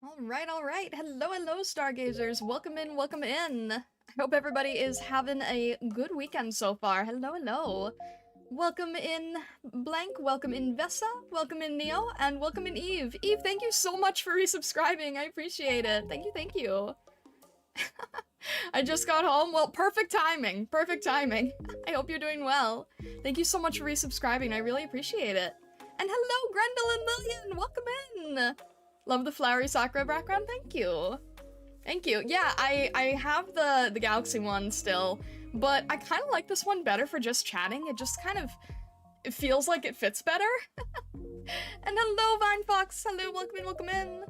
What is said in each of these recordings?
Alright. Hello, stargazers. Welcome in, welcome in. I hope everybody is having a good weekend so far. Hello. Welcome in Blank, welcome in Vessa, welcome in Neo, and welcome in Eve. Eve, thank you so much for resubscribing. I appreciate it. Thank you. I just got home. Well, perfect timing. I hope you're doing well. Thank you so much for resubscribing. I really appreciate it. And hello, Grendel and Lillian. Welcome in. Love the flowery Sakura background. Thank you. Yeah, I have the Galaxy one still, but I kind of like this one better for just chatting. It just kind of, it feels like it fits better. And hello, Vine Fox. Hello, welcome in.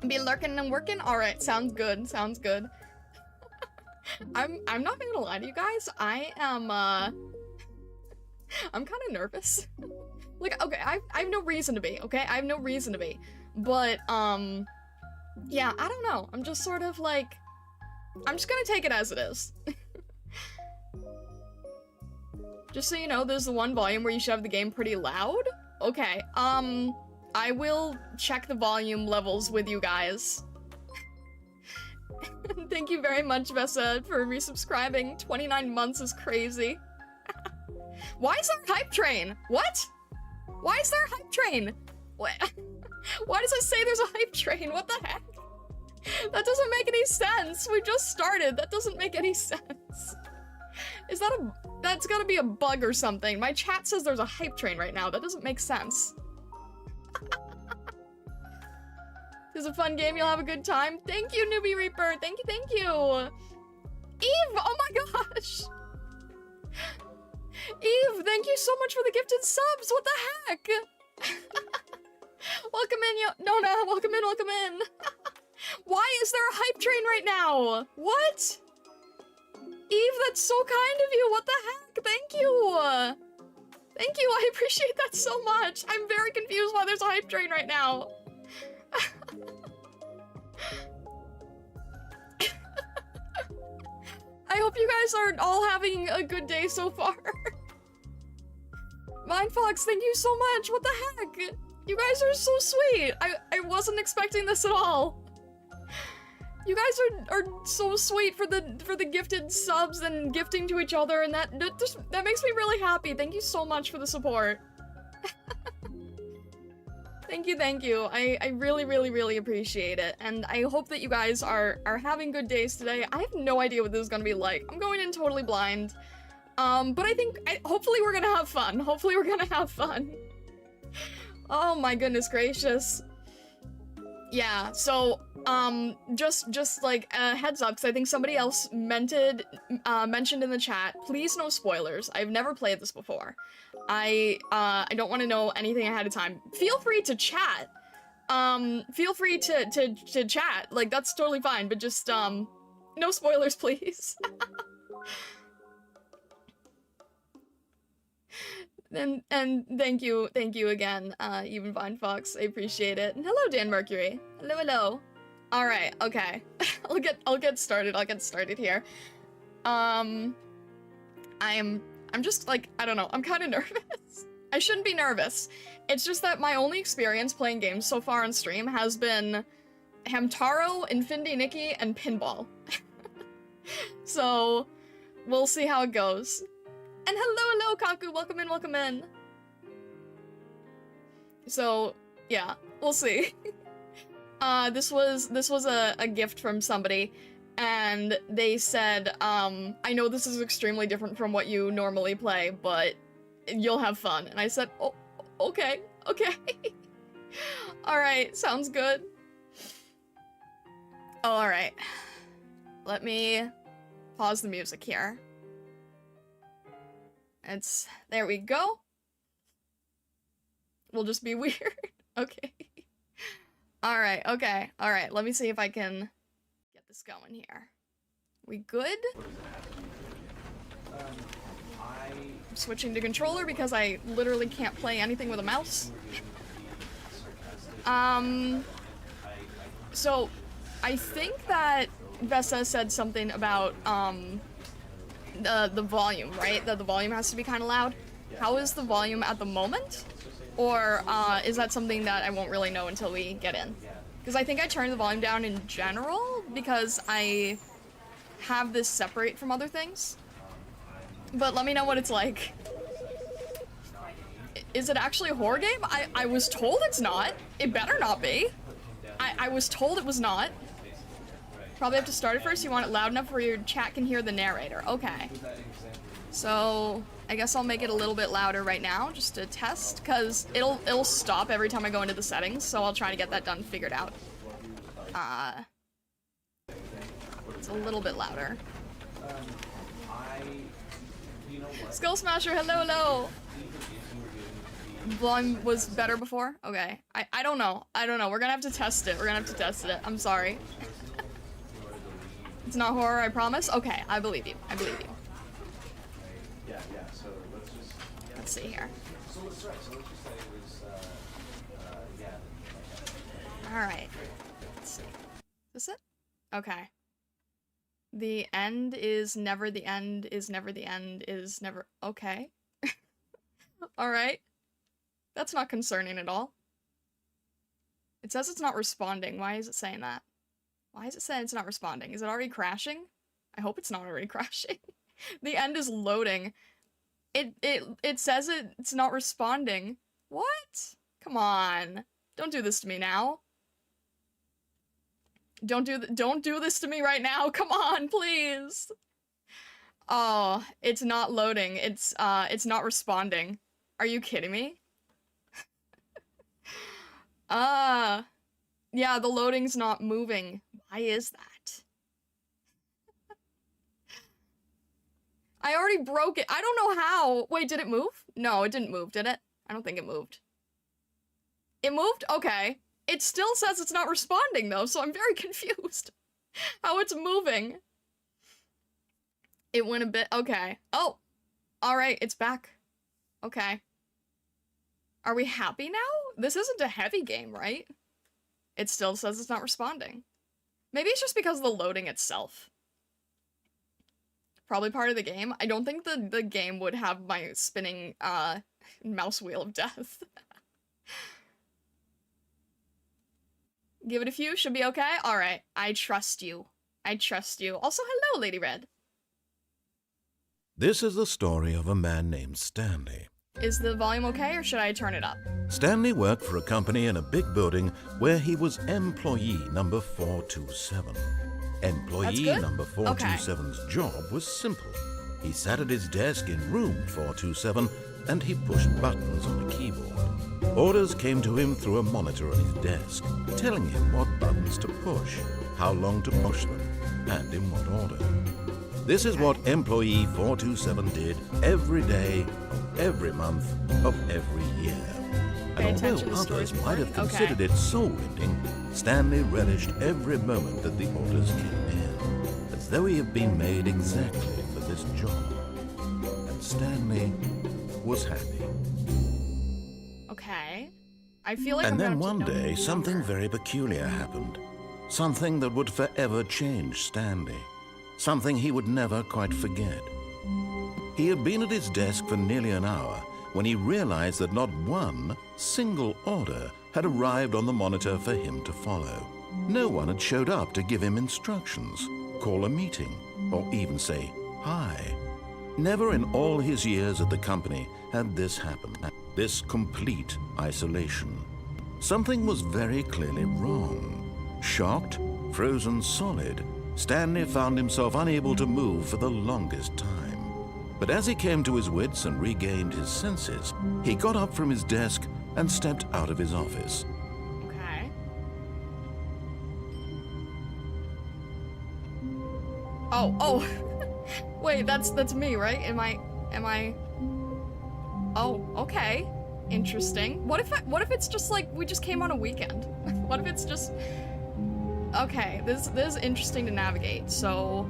Be lurking and working? Alright, sounds good. I'm not gonna lie to you guys. I am, I'm kind of nervous. Like, okay, I have no reason to be, okay? I have no reason to be. But, yeah, I don't know. I'm just sort of like, I'm just gonna take it as it is. Just so you know, there's the one volume where you should have the game pretty loud. Okay, I will check the volume levels with you guys. Thank you very much, Vessa, for resubscribing. 29 months is crazy. Why is there a hype train? What? Why is there a hype train? What? Why does it say there's a hype train? What the heck? That doesn't make any sense. We just started. That doesn't make any sense. Is that that's gotta be a bug or something. My chat says there's a hype train right now. That doesn't make sense. It's a fun game. You'll have a good time. Thank you, Newbie Reaper. Thank you. Eve, oh my gosh. Eve, thank you so much for the gifted subs. What the heck? Welcome in, Nona. Welcome in. Why is there a hype train right now? What? Eve, that's so kind of you. What the heck? Thank you. I appreciate that so much. I'm very confused why there's a hype train right now. I hope you guys are all having a good day so far. Vine Fox, thank you so much. What the heck? You guys are so sweet. I wasn't expecting this at all. You guys are so sweet for the gifted subs and gifting to each other, and that makes me really happy. Thank you so much for the support. Thank you. I really appreciate it, and I hope that you guys are having good days today. I have no idea what this is gonna be like. I'm going in totally blind. But I think, hopefully we're gonna have fun. Oh my goodness gracious. Yeah, so, just like a heads up, because I think somebody else mentioned in the chat, please no spoilers. I've never played this before. I don't want to know anything ahead of time. Feel free to chat. Feel free to chat. Like, that's totally fine, but just, no spoilers, please. And thank you again, even Vine Fox. I appreciate it. And hello, Dan Mercury. Hello. All right, okay. I'll get started here. I'm just like, I don't know. I'm kind of nervous. I shouldn't be nervous. It's just that my only experience playing games so far on stream has been Hamtaro, Infinity Nikki, and pinball. So we'll see how it goes. And hello, Kaku. Welcome in. So, yeah, we'll see. This was a gift from somebody, and they said, I know this is extremely different from what you normally play, but you'll have fun. And I said, oh, okay. Alright, sounds good. Oh, alright. Let me pause the music here. There we go. We'll just be weird. Okay. Alright, let me see if I can get this going here. We good? I'm switching to controller because I literally can't play anything with a mouse. So, I think that Vessa said something about, the volume, right? That the volume has to be kind of loud. How is the volume at the moment? Or is that something that I won't really know until we get in? Because I think I turned the volume down in general because I have this separate from other things. But let me know what it's like. Is it actually a horror game? I was told it's not. It better not be. I was told it was not. Probably have to start it first. You want it loud enough where your chat can hear the narrator. Okay. So I guess I'll make it a little bit louder right now just to test, because it'll stop every time I go into the settings, so I'll try to get that done figured out. It's a little bit louder. Skull Smasher, hello, hello! Volume was better before? Okay. I don't know. I don't know. We're gonna have to test it. We're gonna have to test it. I'm sorry. It's not horror, I promise? Okay, I believe you. I believe you. Yeah, so let's see here. So let's just say it was, Alright. Let's see. Is this it? Okay. The end is never the end is never the end is never... Okay. Alright. That's not concerning at all. It says it's not responding. Why is it saying that? Why is it saying it's not responding? Is it already crashing? I hope it's not already crashing. The end is loading. It says it's not responding. What? Come on. Don't do this to me now. Don't do this to me right now. Come on, please. Oh, it's not loading. It's not responding. Are you kidding me? Yeah, the loading's not moving. Why is that? I already broke it. I don't know how. Wait, did it move? No, it didn't move, did it? I don't think it moved. It moved? Okay. It still says it's not responding, though, so I'm very confused how it's moving. It went a bit... Okay. Oh! Alright, it's back. Okay. Are we happy now? This isn't a heavy game, right? It still says it's not responding. Maybe it's just because of the loading itself. Probably part of the game. I don't think the game would have my spinning, mouse wheel of death. Give it a few, should be okay? Alright, I trust you. I trust you. Also, hello, Lady Red. This is the story of a man named Stanley. Is the volume okay, or should I turn it up? Stanley worked for a company in a big building where he was employee number 427. Employee number 427's job was simple. He sat at his desk in room 427 and he pushed buttons on a keyboard. Orders came to him through a monitor on his desk, telling him what buttons to push, how long to push them, and in what order. This is what employee 427 did every day, of every month, of every year. And although others might have considered it soul-rending, Stanley relished every moment that the orders came in, as though he had been made exactly for this job. And Stanley was happy. Okay. I feel like And then one day, something very peculiar happened. Something that would forever change Stanley. Something he would never quite forget. He had been at his desk for nearly an hour when he realized that not one single order had arrived on the monitor for him to follow. No one had showed up to give him instructions, call a meeting, or even say hi. Never in all his years at the company had this happened. This complete isolation. Something was very clearly wrong. Shocked, frozen solid, Stanley found himself unable to move for the longest time. But as he came to his wits and regained his senses, he got up from his desk and stepped out of his office. Okay. Oh. Wait, that's me, right? Am I... Oh, okay. Interesting. What if it's just like, we just came on a weekend? What if it's just... Okay, this is interesting to navigate. So,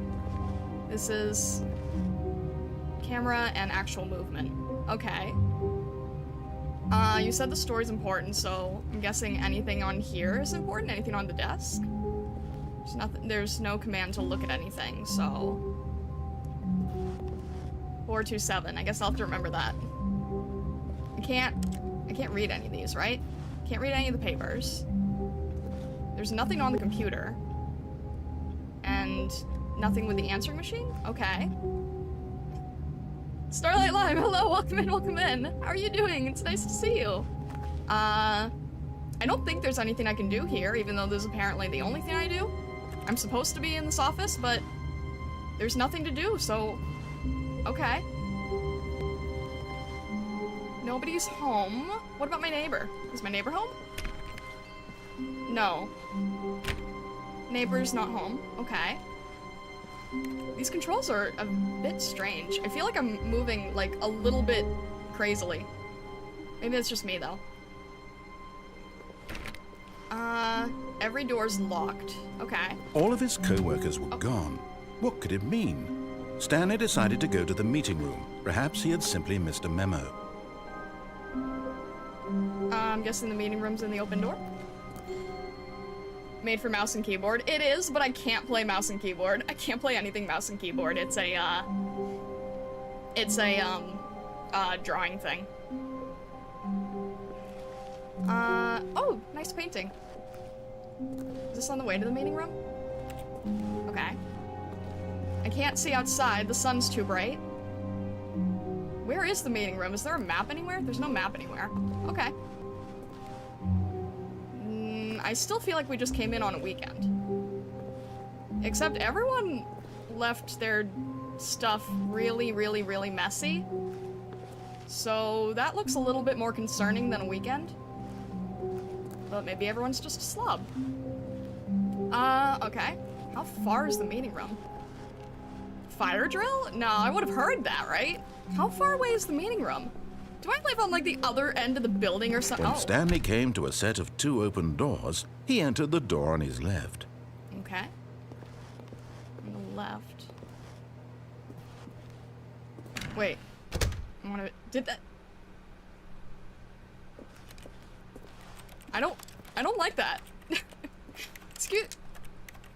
this is camera and actual movement. Okay. You said the story's important, so I'm guessing anything on here is important. Anything on the desk? There's nothing. There's no command to look at anything. So, 427. I guess I'll have to remember that. I can't read any of these, right? Can't read any of the papers. There's nothing on the computer. And nothing with the answering machine? Okay. Starlight Lime, hello, welcome in, welcome in. How are you doing? It's nice to see you. I don't think there's anything I can do here, even though this is apparently the only thing I do. I'm supposed to be in this office, but there's nothing to do, so... Okay. Nobody's home. What about my neighbor? Is my neighbor home? No. Neighbor's not home. Okay. These controls are a bit strange. I feel like I'm moving, like, a little bit crazily. Maybe it's just me, though. Every door's locked. Okay. All of his co-workers were gone. What could it mean? Stanley decided to go to the meeting room. Perhaps he had simply missed a memo. I'm guessing the meeting room's in the open door? Made for mouse and keyboard. It is, but I can't play mouse and keyboard. I can't play anything mouse and keyboard. It's a drawing thing. Oh, nice painting. Is this on the way to the meeting room? Okay. I can't see outside. The sun's too bright. Where is the meeting room? Is there a map anywhere? There's no map anywhere. Okay. I still feel like we just came in on a weekend. Except everyone left their stuff really, really, really messy. So that looks a little bit more concerning than a weekend. But maybe everyone's just a slob. Okay. How far is the meeting room? Fire drill? No, I would have heard that, right? How far away is the meeting room? Do I live on, like, the other end of the building or something? When Stanley came to a set of 2 open doors, he entered the door on his left. Okay. On the left. Wait. I wanna... Did that... I don't like that. Excuse...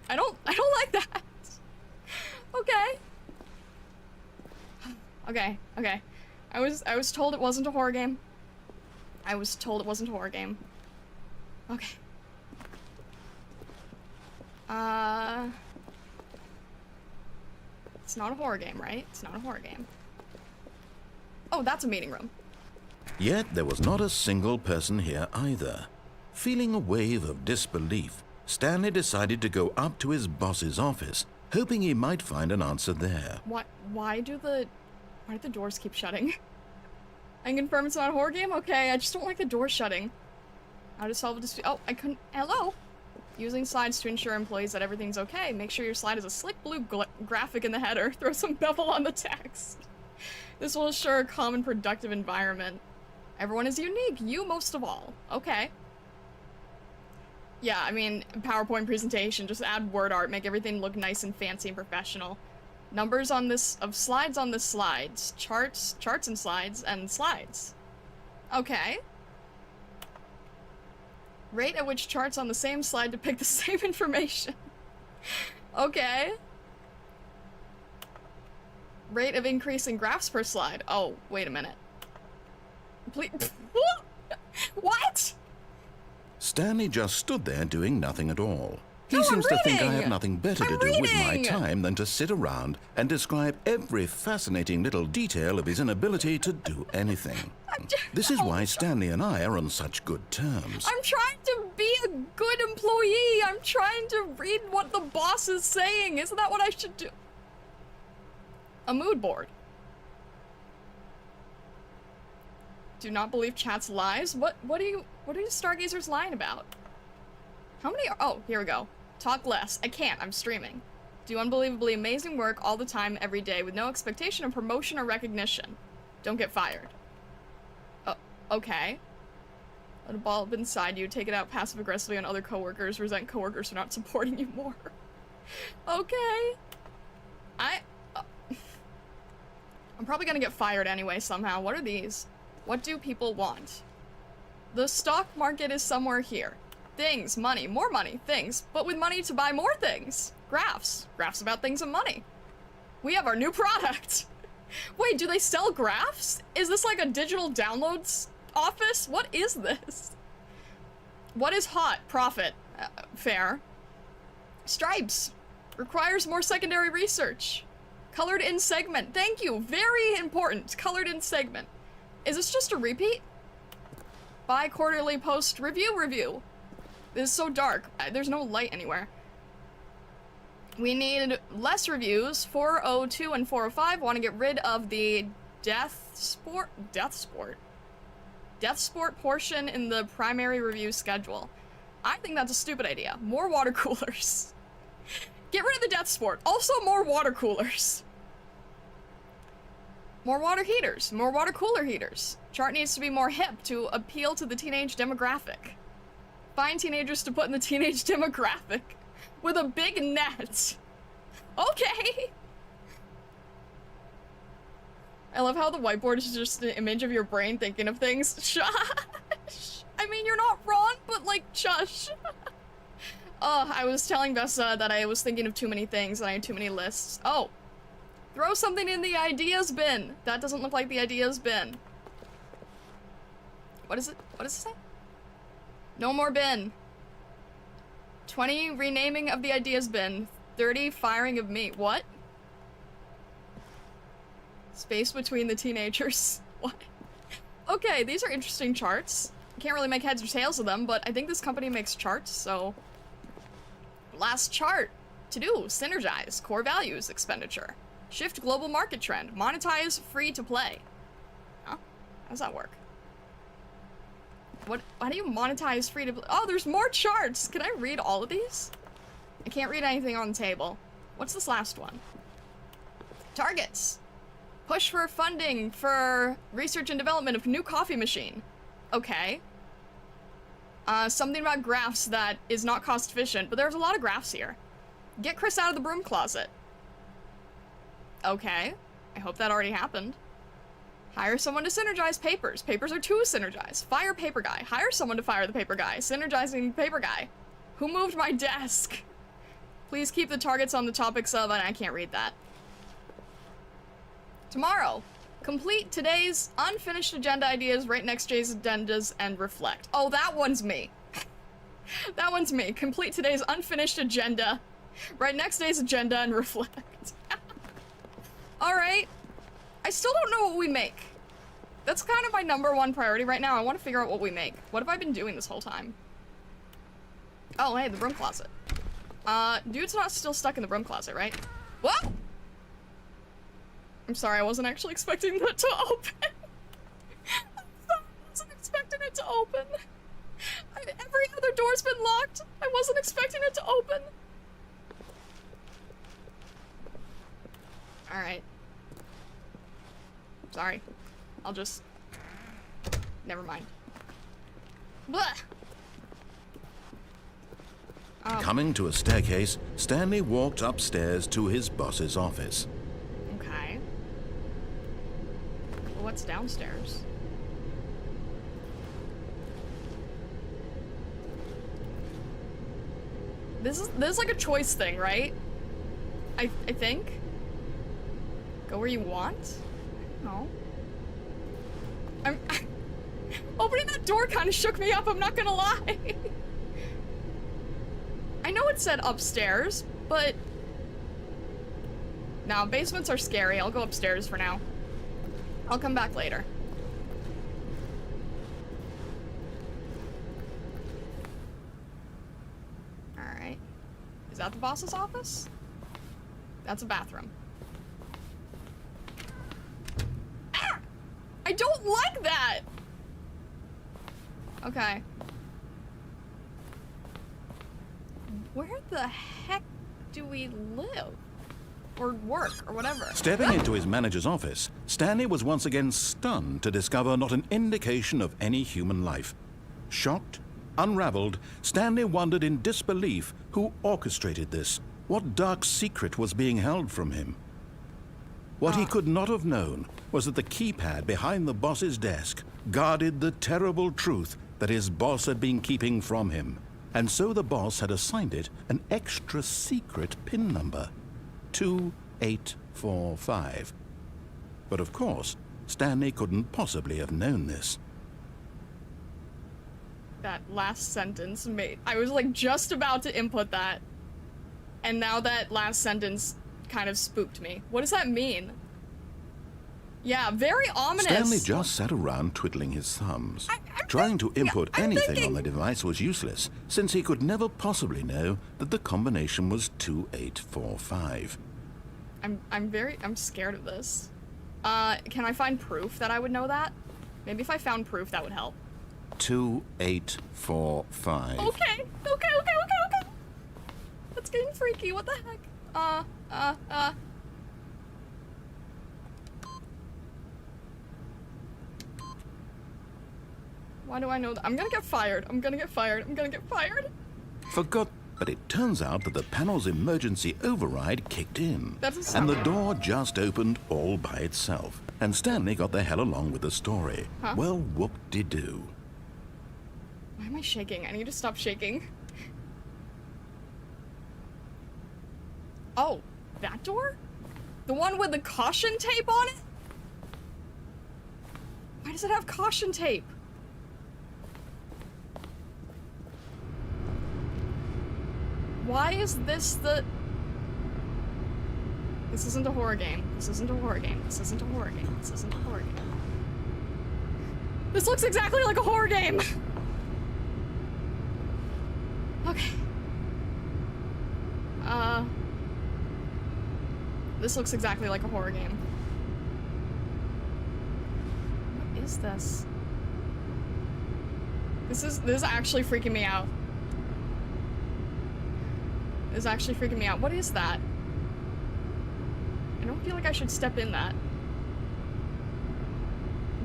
I don't like that. Okay. Okay. I was told it wasn't a horror game. I was told it wasn't a horror game. Okay. It's not a horror game, right? It's not a horror game. Oh, that's a meeting room. Yet there was not a single person here either. Feeling a wave of disbelief, Stanley decided to go up to his boss's office, hoping he might find an answer there. Why do the doors keep shutting? I can confirm it's not a horror game? Okay, I just don't like the doors shutting. How to solve a dispute? Oh, I couldn't. Hello? Using slides to ensure employees that everything's okay. Make sure your slide has a slick blue graphic in the header. Throw some bevel on the text. This will assure a common productive environment. Everyone is unique, you most of all. Okay. Yeah, I mean, PowerPoint presentation, just add word art, make everything look nice and fancy and professional. Numbers on this, of slides on the slides. Charts and slides. Okay. Rate at which charts on the same slide depict the same information. Okay. Rate of increase in graphs per slide. Oh, wait a minute. Please. What? Stanley just stood there doing nothing at all. He No, seems I'm to think I reading. have nothing better to I'm do with my reading. time than to sit around and describe every fascinating little detail of his inability to do anything. This is why Stanley and I are on such good terms. I'm trying to be a good employee. I'm trying to read what the boss is saying. Isn't that what I should do? A mood board. Do not believe chat's lies. What are you stargazers lying about? How many are, oh, here we go. Talk less. I can't, I'm streaming. Do unbelievably amazing work all the time, every day, with no expectation of promotion or recognition. Don't get fired. Okay. Let a ball up inside you, take it out passive-aggressively on other coworkers, resent coworkers for not supporting you more. Okay. I'm probably gonna get fired anyway somehow. What are these? What do people want? The stock market is somewhere here. Things, money, more money, things, but with money to buy more things. Graphs. Graphs about things and money. We have our new product. Wait, do they sell graphs? Is this like a digital downloads office? What is this? What is hot? Profit. Fair. Stripes. Requires more secondary research. Colored in segment. Thank you. Very important. Colored in segment. Is this just a repeat? Bi-quarterly post review. This is so dark. There's no light anywhere. We need less reviews. 402 and 405 want to get rid of the death sport portion in the primary review schedule. I think that's a stupid idea. More water coolers. Get rid of the death sport. Also more water coolers. More water heaters. More water cooler heaters. Chart needs to be more hip to appeal to the teenage demographic. Find teenagers to put in the teenage demographic. With a big net. Okay. I love how the whiteboard is just an image of your brain thinking of things. Shush. I mean, you're not wrong, but like, shush. I was telling Vessa that I was thinking of too many things and I had too many lists. Oh. Throw something in the ideas bin. That doesn't look like the ideas bin. What is it? What does it say? No more bin. 20 renaming of the ideas bin. 30 firing of me. What? Space between the teenagers. What? Okay, these are interesting charts. Can't really make heads or tails of them, but I think this company makes charts, so... Last chart. To do. Synergize. Core values. Expenditure. Shift global market trend. Monetize free to play. Huh? How does that work? What? How do you monetize free to play? Oh, there's more charts! Can I read all of these? I can't read anything on the table. What's this last one? Targets. Push for funding for research and development of new coffee machine. Okay. Something about graphs that is not cost efficient, but there's a lot of graphs here. Get Chris out of the broom closet. Okay. I hope that already happened. Hire someone to synergize papers. Papers are too synergized. Fire paper guy. Hire someone to fire the paper guy. Synergizing paper guy. Who moved my desk? Please keep the targets on the topics of, and I can't read that. Tomorrow. Complete today's unfinished agenda ideas, write next day's agendas, and reflect. Oh, that one's me. That one's me. Complete today's unfinished agenda, write next day's agenda, and reflect. Alright. I still don't know what we make. That's kind of my #1 priority right now. I want to figure out what we make. What have I been doing this whole time? Oh, hey, the broom closet. Dude's not still stuck in the broom closet, right? What? I'm sorry, I wasn't actually expecting that to open. I wasn't expecting it to open. Every other door's been locked. I wasn't expecting it to open. Alright. Sorry. I'll just... Never mind. Blah! Coming to a staircase, Stanley walked upstairs to his boss's office. Okay. Well, what's downstairs? This is like a choice thing, right? I think? Go where you want? No. Opening that door kind of shook me up, I'm not gonna lie. I know it said upstairs, but... No, basements are scary. I'll go upstairs for now. I'll come back later. Alright. Is that the boss's office? That's a bathroom. Ah! I don't like that! Okay. Where the heck do we live? Or work, or whatever. Stepping into his manager's office, Stanley was once again stunned to discover not an indication of any human life. Shocked, unraveled, Stanley wondered in disbelief who orchestrated this, what dark secret was being held from him. What he could not have known was that the keypad behind the boss's desk guarded the terrible truth that his boss had been keeping from him. And so the boss had assigned it an extra secret PIN number, 2845. But of course, Stanley couldn't possibly have known this. that last sentence made. I was like just about to input that, and now that last sentence kind of spooked me. What does that mean? Yeah, very ominous. Stanley just sat around twiddling his thumbs. Trying to input anything on the device was useless, since he could never possibly know that the combination was 2845. I'm scared of this. Can I find proof that I would know that? Maybe if I found proof, that would help. 2845. Okay. That's getting freaky, what the heck? Why do I know that? I'm gonna get fired. But it turns out that the panel's emergency override kicked in. That doesn't And sound the right. door just opened all by itself. And Stanley got the hell along with the story. Huh? Well, whoop-de-doo. Why am I shaking? I need to stop shaking. Oh, that door? The one with the caution tape on it? Why does it have caution tape? Why is this the... This isn't a horror game. This isn't a horror game. This isn't a horror game. This isn't a horror game. This looks exactly like a horror game! Okay. This looks exactly like a horror game. What is this? This is actually freaking me out. This is actually freaking me out. What is that? I don't feel like I should step in that.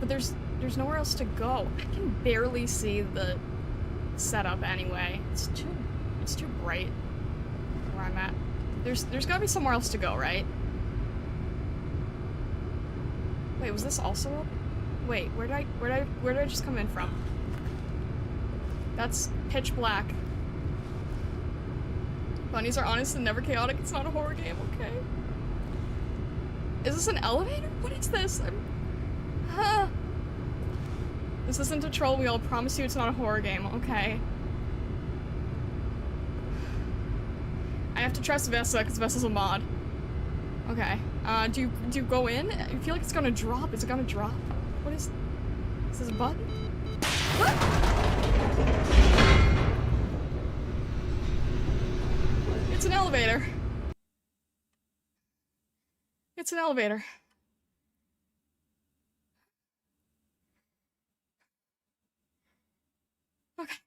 But there's nowhere else to go. I can barely see the setup anyway. It's too bright where I'm at. There's gotta be somewhere else to go, right? Wait, was this also up? Wait, where did I just come in from? That's pitch black. Bunnies are honest and never chaotic. It's not a horror game, okay? Is this an elevator? What is this? This isn't a troll wheel. Promise you it's not a horror game, okay? I have to trust Vessa, because Vessa's a mod. Okay. Do you go in? I feel like it's gonna drop. Is it gonna drop? What is this a button? What? It's an elevator. It's an elevator. Okay.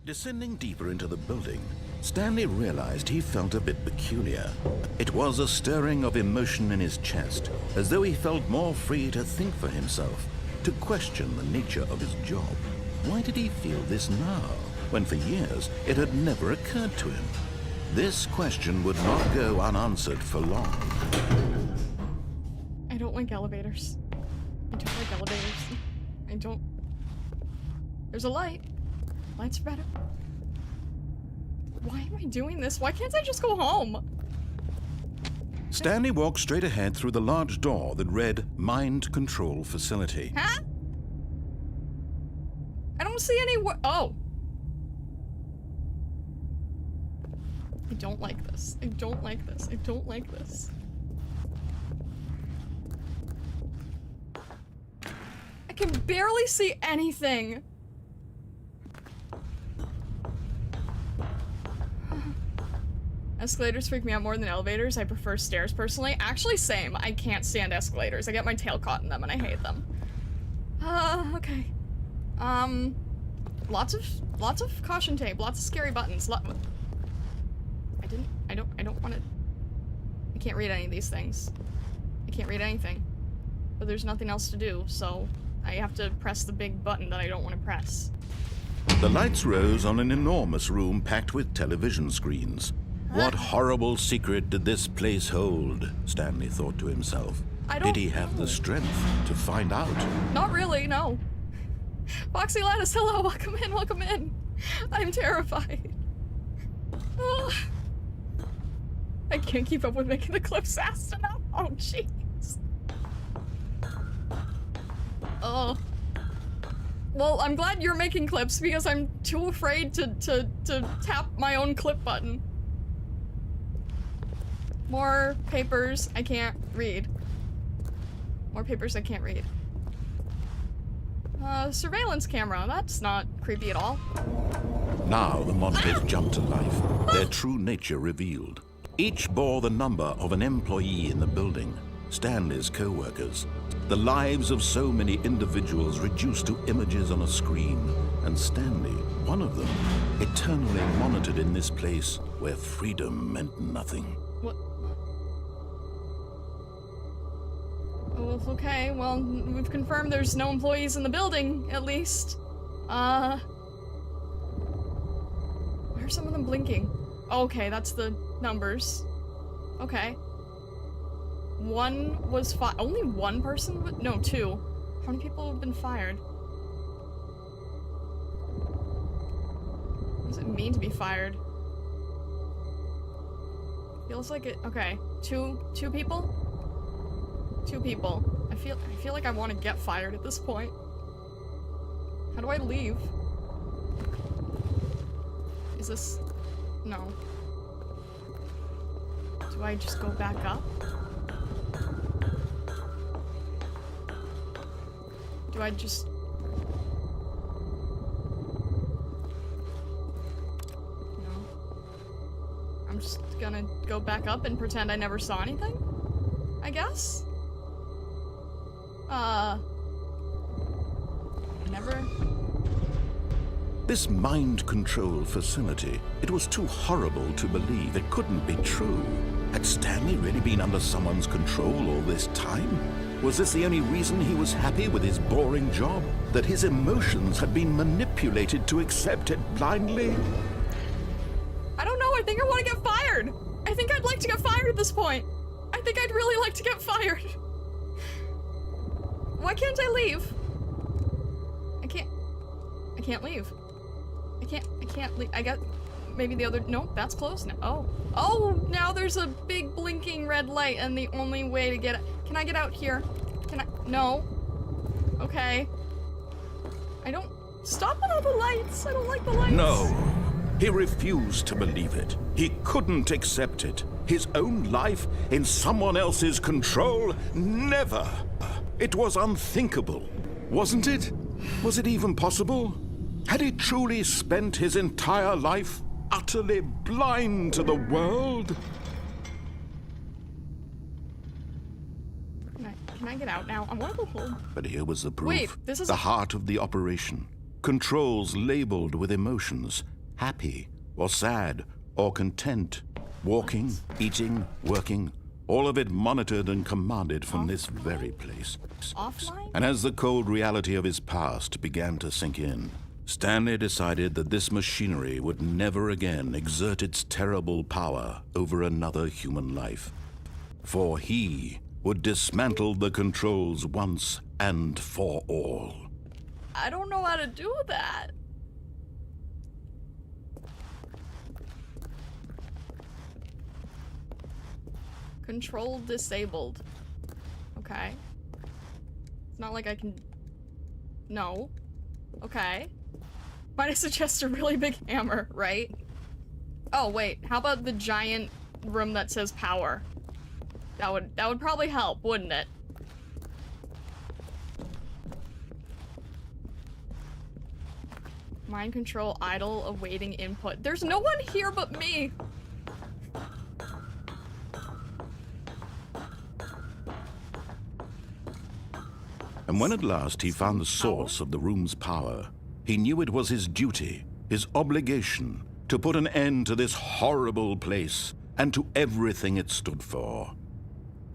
Descending deeper into the building, Stanley realized he felt a bit peculiar. It was a stirring of emotion in his chest, as though he felt more free to think for himself, to question the nature of his job. Why did he feel this now, when for years it had never occurred to him? This question would not go unanswered for long. I don't like elevators. I don't like elevators. I don't... There's a light. Lights are better. Why am I doing this? Why can't I just go home? Stanley walked straight ahead through the large door that read Mind Control Facility. Huh? I don't see any oh. I don't like this. I don't like this. I don't like this. I can barely see anything. Escalators freak me out more than elevators. I prefer stairs personally. Actually, same. I can't stand escalators. I get my tail caught in them and I hate them. Okay. Lots of caution tape, lots of scary buttons. I don't want to. I can't read any of these things. I can't read anything. But there's nothing else to do, so I have to press the big button that I don't want to press. The lights rose on an enormous room packed with television screens. What horrible secret did this place hold? Stanley thought to himself. Did he have the strength to find out? Not really, no. Foxy Lattice, hello, welcome in, welcome in. I'm terrified. I can't keep up with making the clips fast enough. Oh, jeez. Oh. Well, I'm glad you're making clips because I'm too afraid to tap my own clip button. More papers I can't read. More papers I can't read. Surveillance camera. That's not creepy at all. Now the monsters jumped to life, their true nature revealed. Each bore the number of an employee in the building, Stanley's co-workers. The lives of so many individuals reduced to images on a screen, and Stanley, one of them, eternally monitored in this place where freedom meant nothing. What? Oh, okay, well, we've confirmed there's no employees in the building, at least. Why are some of them blinking? Okay, that's the numbers. Okay. One was only one person? No, two. How many people have been fired? What does it mean to be fired? Feels like it. Okay, two people? Two people. I feel like I want to get fired at this point. How do I leave? Is this... No. Do I just go back up? Do I just... No. I'm just gonna go back up and pretend I never saw anything? I guess? Never... This mind control facility, it was too horrible to believe. It couldn't be true. Had Stanley really been under someone's control all this time? Was this the only reason he was happy with his boring job? That his emotions had been manipulated to accept it blindly? I don't know, I think I want to get fired! I think I'd like to get fired at this point! I think I'd really like to get fired! Why can't I leave? I can't leave. I can't leave. I got maybe the other, no, that's closed now. Oh, now there's a big blinking red light and the only way to get it. Can I get out here? Can I? No. Okay. I don't, stop with all the lights. I don't like the lights. No. He refused to believe it. He couldn't accept it. His own life in someone else's control? Never. It was unthinkable, wasn't it? Was it even possible? Had he truly spent his entire life utterly blind to the world? Can I get out now? I want to go home. But here was the proof. Wait, this is the heart of the operation. Controls labeled with emotions. Happy, or sad, or content. Walking, eating, working. All of it monitored and commanded from this very place. Offline? And as the cold reality of his past began to sink in, Stanley decided that this machinery would never again exert its terrible power over another human life. For he would dismantle the controls once and for all. I don't know how to do that. Control disabled. Okay. It's not like I can... No. Okay. Might suggest a really big hammer, right? Oh, wait. How about the giant room that says power? That would probably help, wouldn't it? Mind control idle awaiting input. There's no one here but me. And when at last he found the source of the room's power, he knew it was his duty, his obligation, to put an end to this horrible place and to everything it stood for.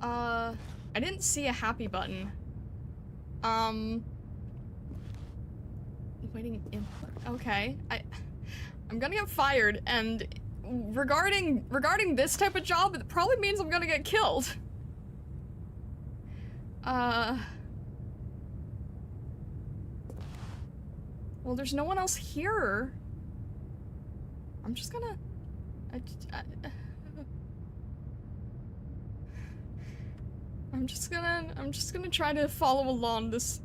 I didn't see a happy button. Waiting input. Okay. I'm gonna get fired, and regarding this type of job, it probably means I'm gonna get killed. Well, there's no one else here. I'm just gonna... I'm just gonna try to follow along this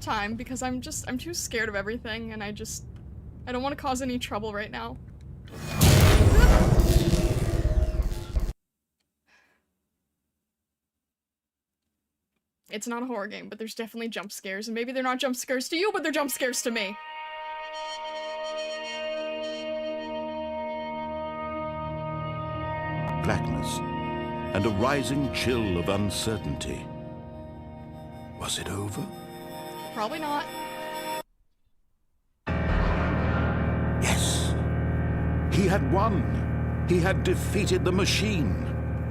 time because I'm too scared of everything and I don't want to cause any trouble right now. It's not a horror game, but there's definitely jump scares, and maybe they're not jump scares to you, but they're jump scares to me. Blackness and a rising chill of uncertainty. Was it over? Probably not. Yes. He had won. He had defeated the machine.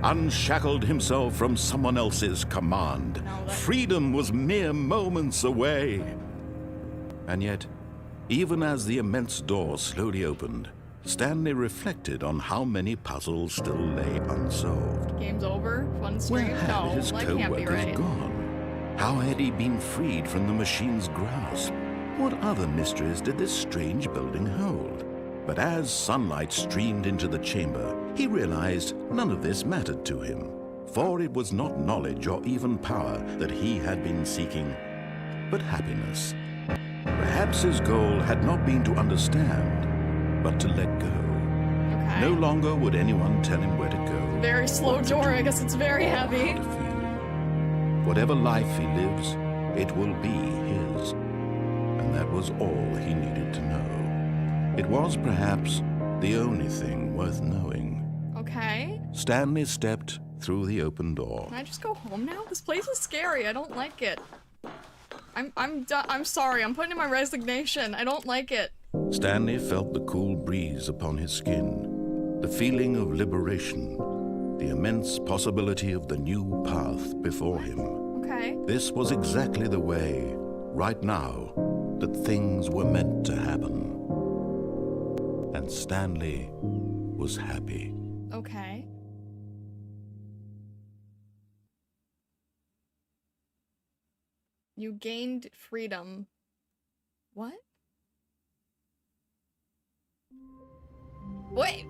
Unshackled himself from someone else's command. Freedom was mere moments away. And yet, even as the immense door slowly opened, Stanley reflected on how many puzzles still lay unsolved. Game's over? Fun stream? Where had No, his that can't be co-workers right. gone? How had he been freed from the machine's grasp? What other mysteries did this strange building hold? But as sunlight streamed into the chamber, he realized none of this mattered to him, for it was not knowledge or even power that he had been seeking, but happiness. Perhaps his goal had not been to understand, but to let go. Okay. No longer would anyone tell him where to go. Very slow what to door, do, I guess it's very or heavy. how to feel. Whatever life he lives, it will be his. And that was all he needed to know. It was perhaps the only thing worth knowing. Okay. Stanley stepped through the open door. Can I just go home now? This place is scary. I don't like it. I'm sorry. I'm putting in my resignation. I don't like it. Stanley felt the cool breeze upon his skin, the feeling of liberation, the immense possibility of the new path before him. Okay. This was exactly the way, right now, that things were meant to happen. And Stanley was happy. Okay. You gained freedom. What? Wait.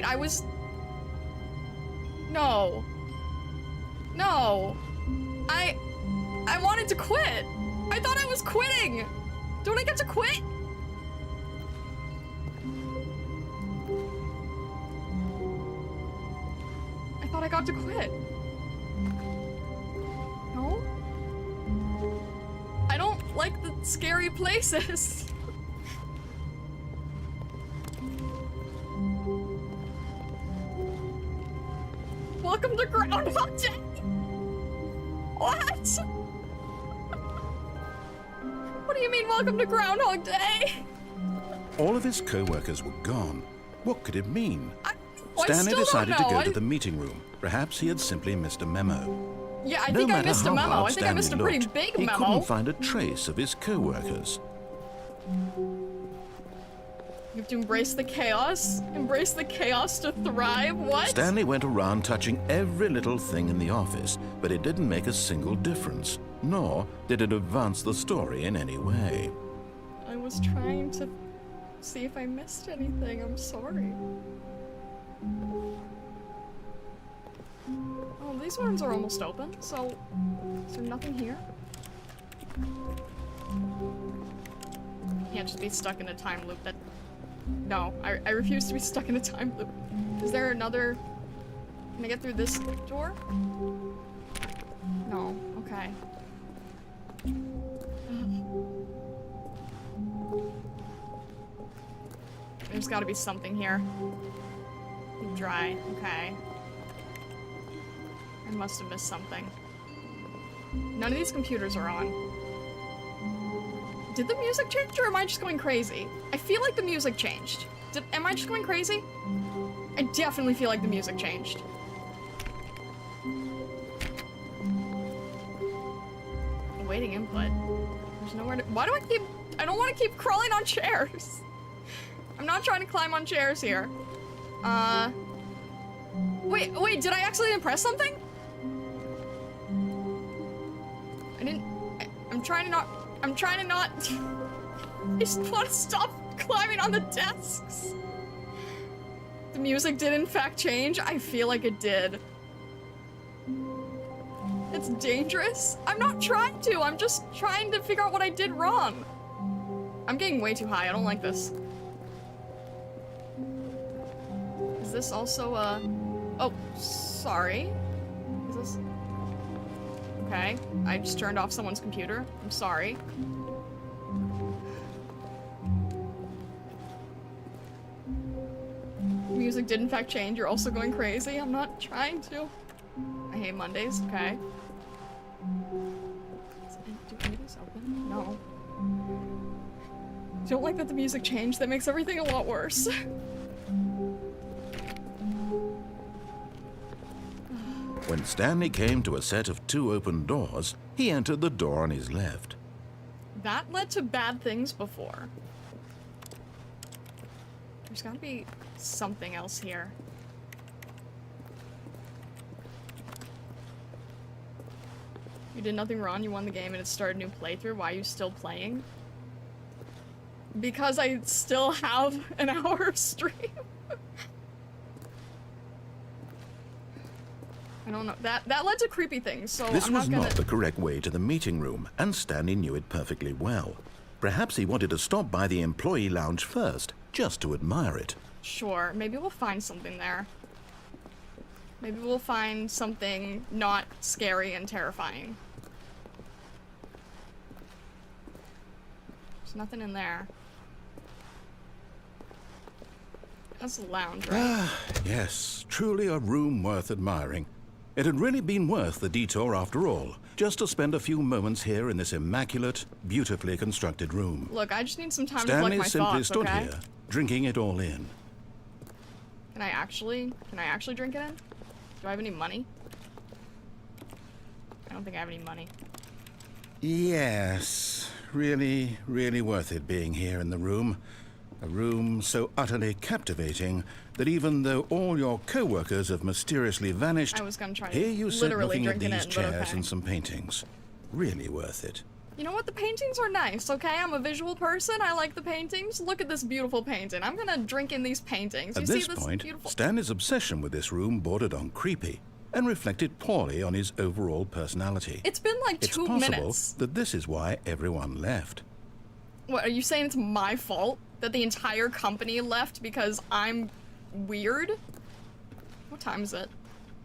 I was... No. No. I wanted to quit. I thought I was quitting. Don't I get to quit? I thought I got to quit. No? I don't like the scary places. Welcome to Groundhog Day! What? What do you mean, welcome to Groundhog Day? All of his co-workers were gone. What could it mean? I Stanley still decided don't to know. go to the meeting room. Perhaps he had simply missed a memo. Yeah, I No think I matter missed a how memo. hard I think I Stanley missed a pretty looked, big he memo. couldn't find a trace of his co-workers. You have to embrace the chaos? Embrace the chaos to thrive? What? Stanley went around touching every little thing in the office, but it didn't make a single difference, nor did it advance the story in any way. I was trying to see if I missed anything. I'm sorry. Oh, these ones are almost open, so is there nothing here? Can't just be stuck in a time loop. That no, I refuse to be stuck in a time loop. Is there another? Can I get through this door? No. Okay. There's got to be something here. Dry. Okay. I must have missed something. None of these computers are on. Did the music change or am I just going crazy? I feel like the music changed. Am I just going crazy? I definitely feel like the music changed. Awaiting input. There's nowhere to— why do I don't want to keep crawling on chairs. I'm not trying to climb on chairs here. Wait, did I actually impress something? I'm trying to not I just want to stop climbing on the desks. The music did in fact change. I feel like it did. It's dangerous? I'm not trying to, I'm just trying to figure out what I did wrong. I'm getting way too high, I don't like this. Is this also oh, sorry. Is this... Okay, I just turned off someone's computer. I'm sorry. Music did in fact change. You're also going crazy. I'm not trying to. I hate Mondays. Okay. Do any of these open? No. Don't like that the music changed. That makes everything a lot worse. When Stanley came to a set of 2 open doors, he entered the door on his left. That led to bad things before. There's gotta be something else here. You did nothing wrong, you won the game and it started a new playthrough. Why are you still playing? Because I still have an hour of stream. I don't know. That led to creepy things, so This I'm was not gonna... not the correct way to the meeting room, and Stanley knew it perfectly well. Perhaps he wanted to stop by the employee lounge first, just to admire it. Sure, maybe we'll find something there. Maybe we'll find something not scary and terrifying. There's nothing in there. That's a lounge, right? Ah, yes, truly a room worth admiring. It had really been worth the detour after all, just to spend a few moments here in this immaculate, beautifully constructed room. Look, I just need some time to Stanley collect my simply thoughts, stood okay? here, drinking it all in. Can I actually drink it in? Do I have any money? I don't think I have any money. Yes, really, really worth it being here in the room. A room so utterly captivating that even though all your co-workers have mysteriously vanished, I was gonna try to here you sit literally looking at drink it these in, but chairs okay. and some paintings. Really worth it. You know what? The paintings are nice, okay? I'm a visual person. I like the paintings. Look at this beautiful painting. I'm gonna drink in these paintings. At You this see this point, beautiful... Stanley's obsession with this room bordered on creepy and reflected poorly on his overall personality. It's been like It's 2 possible minutes. that this is why everyone left. What, are you saying it's my fault that the entire company left because I'm weird? What time is it?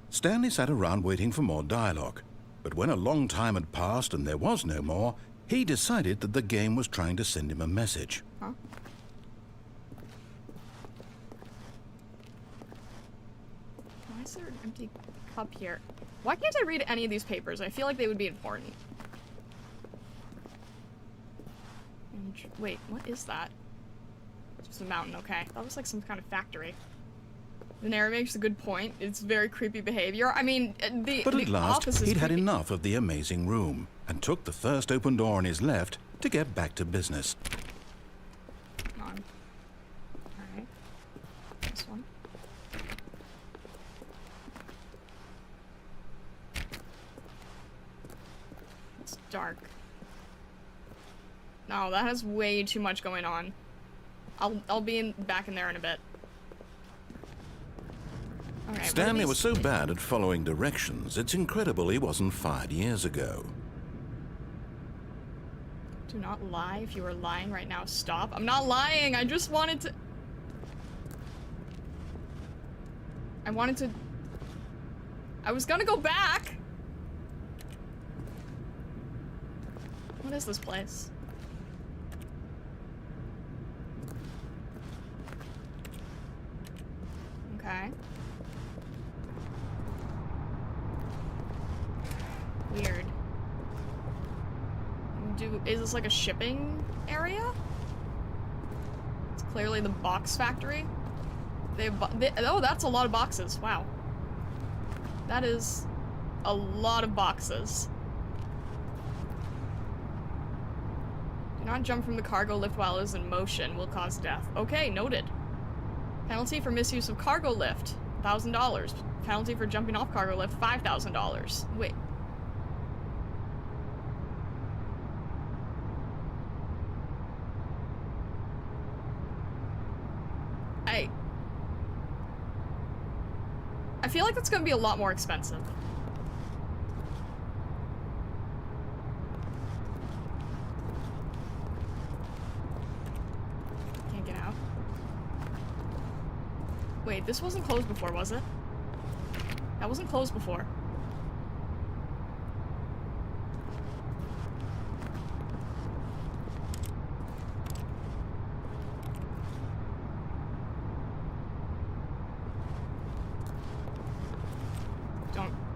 Stanley sat around waiting for more dialogue, but when a long time had passed and there was no more, he decided that the game was trying to send him a message. Huh? Why is there an empty cup here? Why can't I read any of these papers? I feel like they would be important. Wait, what is that? Just a mountain, okay. That looks like some kind of factory. The narrator makes a good point. It's very creepy behavior. I mean, But at the last, office is he'd had creepy. enough of the amazing room and took the first open door on his left to get back to business. Come on. Alright. This one. It's dark. No, that has way too much going on. I'll be back in there in a bit. Alright, what are Stanley these- was so bad at following directions, it's incredible he wasn't fired years ago. Do not lie. If you are lying right now, stop. I'm not lying. I just wanted to... I was gonna go back. What is this place? Okay. Weird. Is this like a shipping area? It's clearly the box factory. Oh, that's a lot of boxes. Wow. That is a lot of boxes. Do not jump from the cargo lift while it is in motion. Will cause death. Okay, noted. Penalty for misuse of cargo lift, $1,000. Penalty for jumping off cargo lift, $5,000. Wait. I feel like that's gonna be a lot more expensive. Wait, this wasn't closed before, was it? That wasn't closed before.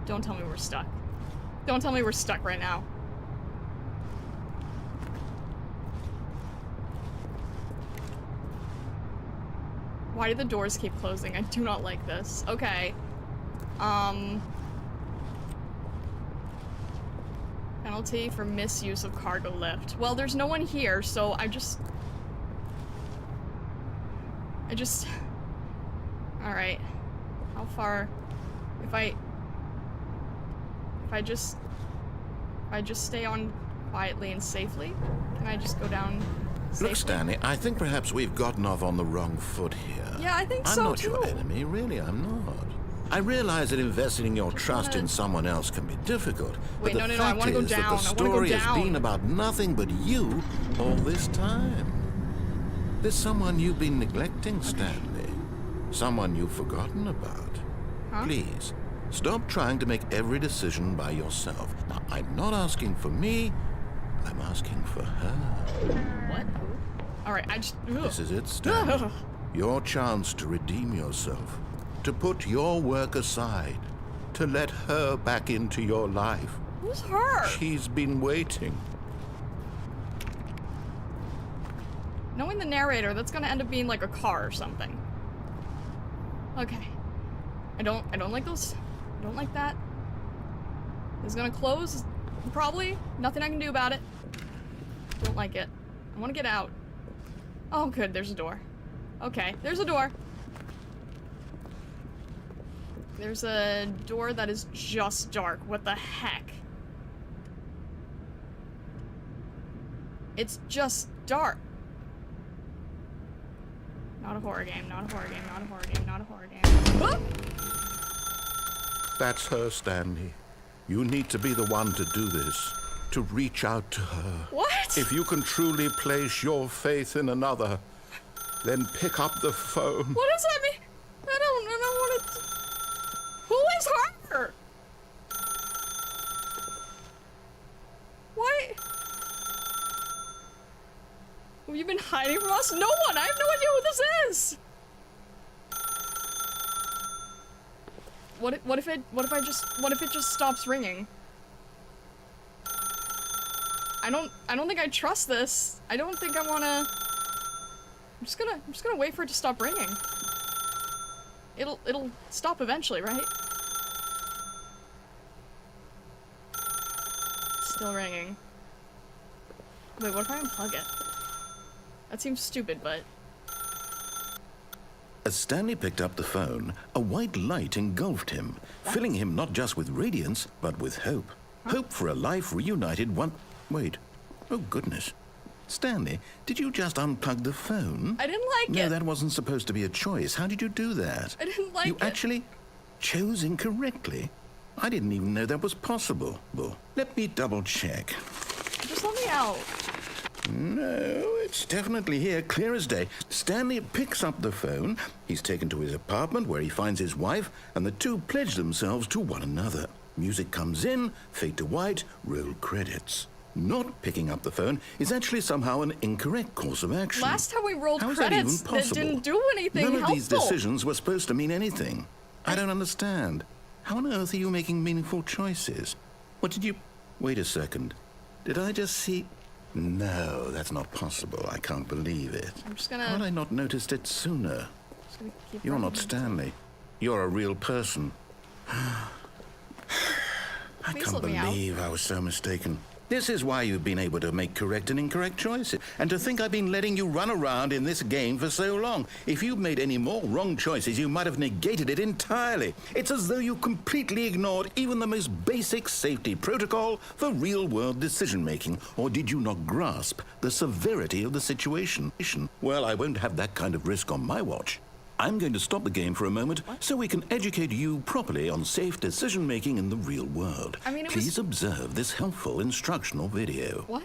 Don't tell me we're stuck. Don't tell me we're stuck right now. Why do the doors keep closing? I do not like this. Okay. Penalty for misuse of cargo lift. Well, there's no one here, so I just... Alright. How far... If I just stay on quietly and safely, can I just go down safely? Look, Stanley, I think perhaps we've gotten off on the wrong foot here. Yeah, I think I'm so, not too. your enemy, really, I'm not. I realize that investing your trust in someone else can be difficult, Wait, but the no, I fact wanna go is that down. the I wanna go story has down. been about nothing but you all this time. There's someone you've been neglecting, Stanley. Someone you've forgotten about. Huh? Please, stop trying to make every decision by yourself. Now, I'm not asking for me, I'm asking for her. What? Alright, This is it, Stanley. Your chance to redeem yourself. To put your work aside. To let her back into your life. Who's her? She's been waiting. Knowing the narrator, that's gonna end up being like a car or something. Okay. I don't like those. I don't like that. It's gonna close, probably. Nothing I can do about it. Don't like it. I wanna get out. Oh, good, there's a door. Okay, there's a door. There's a door that is just dark. What the heck? It's just dark. Not a horror game, not a horror game, not a horror game, not a horror game. Ah! That's her, Stanley. You need to be the one to do this. To reach out to her. What? If you can truly place your faith in another, then pick up the phone. What does that mean? I don't know what it... Who is her? Why? Have you been hiding from us? No one! I have no idea who this is! What if it just stops ringing? I don't think I trust this. I don't think I wanna... I'm just gonna wait for it to stop ringing. It'll stop eventually, right? Still ringing. Wait, what if I unplug it? That seems stupid, but... As Stanley picked up the phone, a white light engulfed him, filling him not just with radiance, but with hope. Huh? Hope for a life reunited one... Wait. Oh, goodness. Stanley, did you just unplug the phone? I didn't like it. No, that wasn't supposed to be a choice. How did you do that? I didn't like it. You actually chose incorrectly? I didn't even know that was possible. Well, let me double check. Just let me out. No, it's definitely here, clear as day. Stanley picks up the phone. He's taken to his apartment where he finds his wife, and the two pledge themselves to one another. Music comes in, fade to white, roll credits. Not picking up the phone is actually somehow an incorrect course of action. Last time we rolled How is credits, that even possible? didn't do anything None helpful. of these decisions were supposed to mean anything. I don't understand. How on earth are you making meaningful choices? What did you... Wait a second. Did I just see... No, that's not possible. I can't believe it. I'm just gonna... How had I not noticed it sooner? Just gonna keep You're running. not Stanley. You're a real person. I Please can't let me out. believe I was so mistaken. This is why you've been able to make correct and incorrect choices. And to think I've been letting you run around in this game for so long. If you'd made any more wrong choices, you might have negated it entirely. It's as though you completely ignored even the most basic safety protocol for real-world decision-making. Or did you not grasp the severity of the situation? Well, I won't have that kind of risk on my watch. I'm going to stop the game for a moment so we can educate you properly on safe decision-making in the real world. I mean, it Please observe this helpful instructional video. What?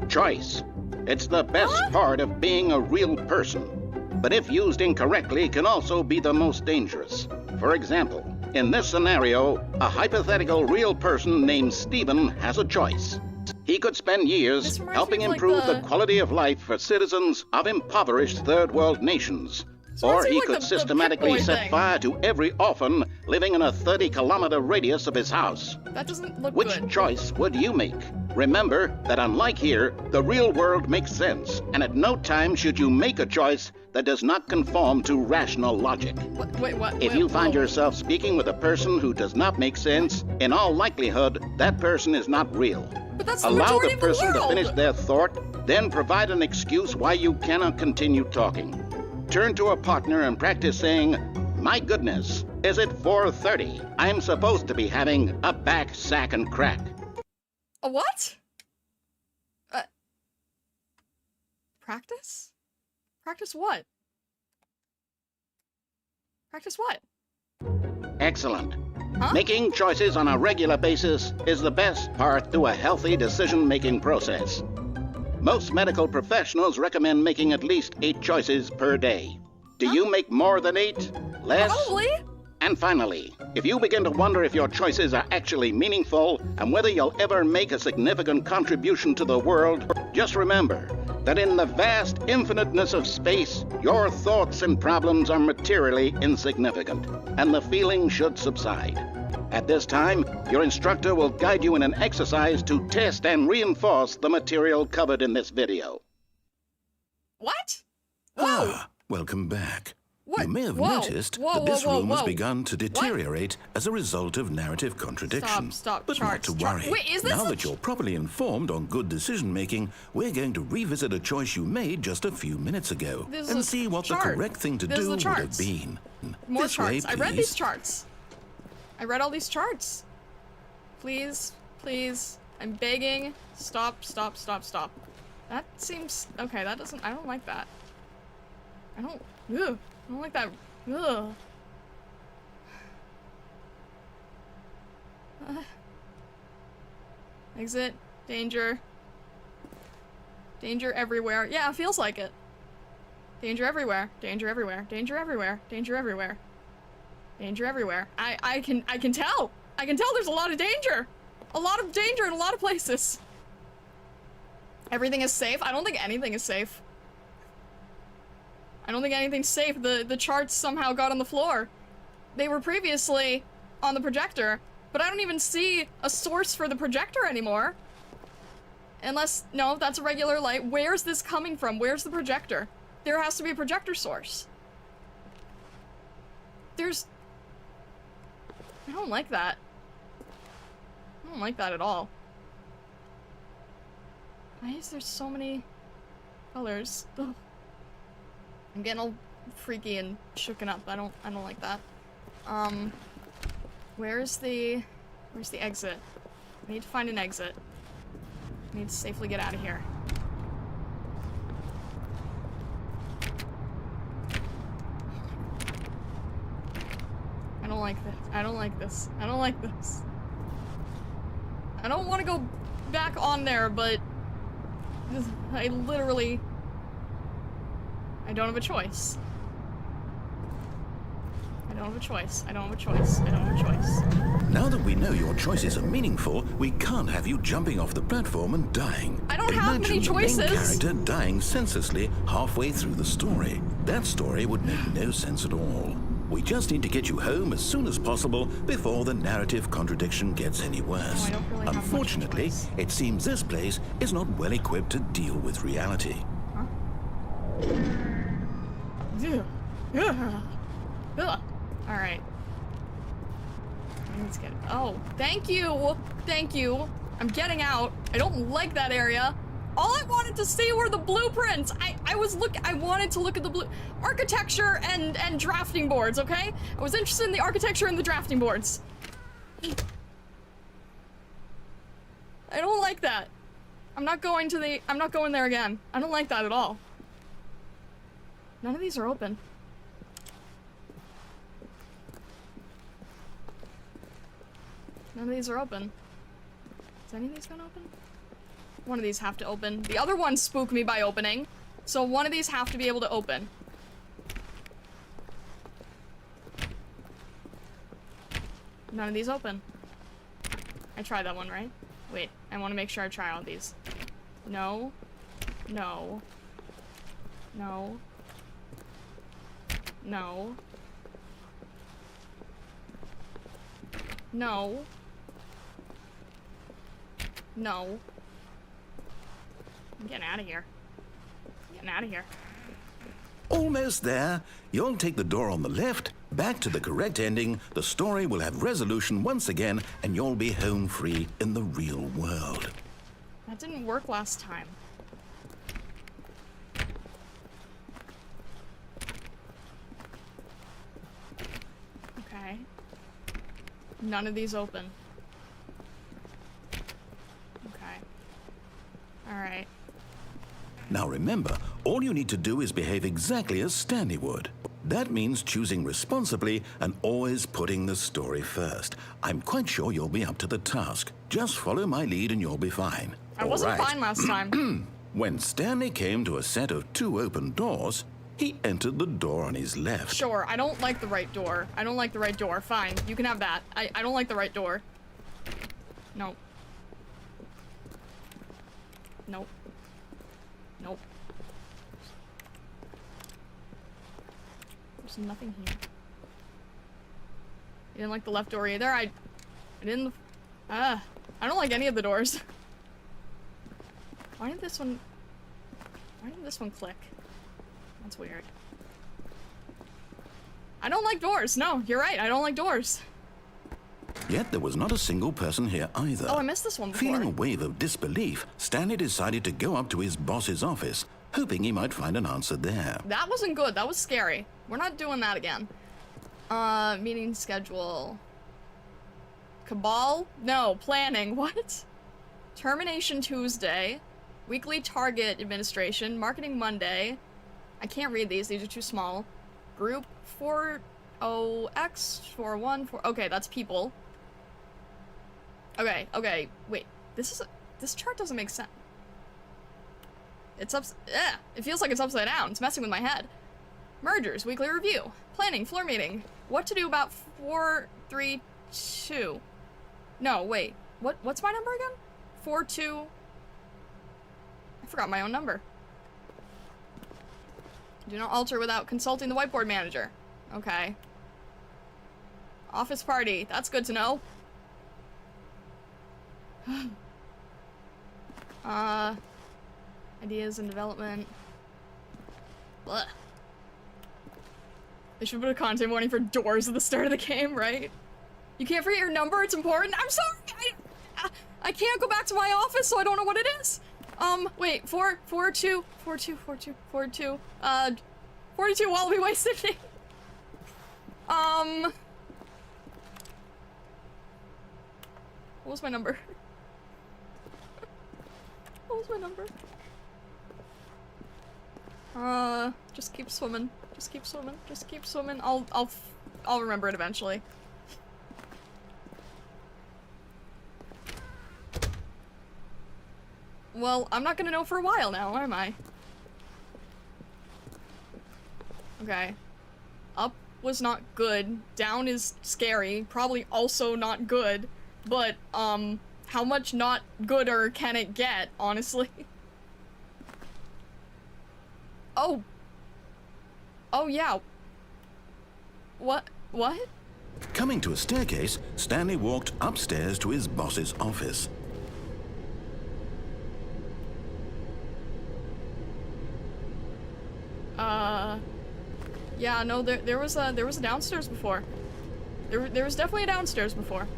Choice. It's the best part of being a real person. but if used incorrectly can also be the most dangerous. For example, in this scenario, a hypothetical real person named Stephen has a choice. He could spend years This reminds helping me of, like, improve the- the quality of life for citizens of impoverished third world nations. Or reminds me he of, like, could the systematically Pip-Boy set thing. fire to every orphan living in a 30-kilometer radius of his house. That doesn't look Which good. choice would you make? Remember that unlike here, the real world makes sense, and at no time should you make a choice that does not conform to rational logic. Wait, what? If Wait, you find whoa. yourself speaking with a person who does not make sense, in all likelihood, that person is not real. But that's the Allow majority the of the person to world. finish their thought, then provide an excuse why you cannot continue talking. Turn to a partner and practice saying, "My goodness, is it 4:30? I'm supposed to be having a back, sack, and crack." A what? Practice? Practice what? Practice what? Excellent. Huh? Making choices on a regular basis is the best part to a healthy decision-making process. Most medical professionals recommend making at least 8 choices per day. Do you make more than 8? Less? Probably. And finally, if you begin to wonder if your choices are actually meaningful and whether you'll ever make a significant contribution to the world, just remember that in the vast infiniteness of space, your thoughts and problems are materially insignificant, and the feeling should subside. At this time, your instructor will guide you in an exercise to test and reinforce the material covered in this video. What? Whoa. Ah, welcome back. What? You may have Whoa. noticed Whoa, that this whoa, whoa, room has whoa. begun to deteriorate as a result of narrative contradiction. Stop, But charts, not to chart- worry. Wait, is this now a that you're properly informed on good decision-making, we're going to revisit a choice you made just a few minutes ago This is and a see what chart. the correct thing to This is do the would have charts. been. More This way, charts. I read these please. charts. I read all these charts. Please, please. I'm begging. Stop, stop, stop, stop. That seems... Okay, that doesn't... I don't like that. I don't... Ugh. I don't like that. Ugh. Exit. Danger. Danger everywhere. Yeah, it feels like it. Danger everywhere. Danger everywhere. Danger everywhere. Danger everywhere. Danger everywhere. I can tell. I can tell there's a lot of danger. A lot of danger in a lot of places. Everything is safe. I don't think anything is safe. I don't think anything's safe. The charts somehow got on the floor. They were previously on the projector, but I don't even see a source for the projector anymore. Unless, no, that's a regular light. Where's this coming from? Where's the projector? There has to be a projector source. There's... I don't like that. I don't like that at all. Why is there so many colors? Ugh. I'm getting all freaky and shooken up. I don't like that. Where's the exit? I need to find an exit. I need to safely get out of here. I don't like this. I don't like this. I don't like this. I don't want to go back on there, but I literally... I don't have a choice. I don't have a choice. I don't have a choice. I don't have a choice. Now that we know your choices are meaningful, we can't have you jumping off the platform and dying. I don't have many Imagine the choices. main character dying senselessly halfway through the story. That story would make no sense at all. We just need to get you home as soon as possible before the narrative contradiction gets any worse. No, I don't really have much Unfortunately, choice. it seems this place is not well equipped to deal with reality. Alright. Let's get it. Oh, thank you! Thank you! I'm getting out. I don't like that area. All I wanted to see were the blueprints! I wanted to look at the architecture and drafting boards, okay? I was interested in the architecture and the drafting boards. I don't like that. I'm not going there again. I don't like that at all. None of these are open. None of these are open. Is any of these gonna open? One of these have to open. The other ones spook me by opening, so one of these have to be able to open. None of these open. I tried that one, right? Wait, I want to make sure I try all these. No. No. No. No. No. No. I'm getting out of here. I'm getting out of here. Almost there. You'll take the door on the left, back to the correct ending, the story will have resolution once again, and you'll be home free in the real world. That didn't work last time. Okay. None of these open. Okay. Alright. Now remember, all you need to do is behave exactly as Stanley would. That means choosing responsibly and always putting the story first. I'm quite sure you'll be up to the task. Just follow my lead and you'll be fine. I wasn't fine last time. When Stanley came to a set of 2 open doors, he entered the door on his left. Sure, I don't like the right door. I don't like the right door. Fine, you can have that. I don't like the right door. Nope. Nope. Nope. There's nothing here. You didn't like the left door either? I didn't... I don't like any of the doors. Why didn't this one click? That's weird. I don't like doors. No, you're right. I don't like doors. Yet there was not a single person here either. Oh, I missed this one before. Feeling a wave of disbelief, Stanley decided to go up to his boss's office, hoping he might find an answer there. That wasn't good. That was scary. We're not doing that again. Meeting schedule. Cabal? No, planning. What? Termination Tuesday. Weekly target administration. Marketing Monday. I can't read these. These are too small. Group 40X414. Okay, that's people. Okay, okay. Wait. This chart doesn't make sense. It feels like it's upside down. It's messing with my head. Mergers, weekly review. Planning, floor meeting. What to do about 432. No, wait. What's my number again? 42. I forgot my own number. Do not alter without consulting the whiteboard manager. Okay. Office party. That's good to know. Ideas and development. Blech. They should put a content warning for doors at the start of the game, right? You can't forget your number, it's important. I'm sorry! I can't go back to my office, so I don't know what it is. Wait, 42 while we wasted me. What was my number? What was my number? Just keep swimming. Just keep swimming. Just keep swimming. I'll remember it eventually. Well, I'm not gonna know for a while now, am I? Okay. Up was not good. Down is scary. Probably also not good. But, how much not gooder can it get, honestly? Oh. Oh, yeah. What? Coming to a staircase, Stanley walked upstairs to his boss's office. Yeah, no, there was a downstairs before. There was definitely a downstairs before.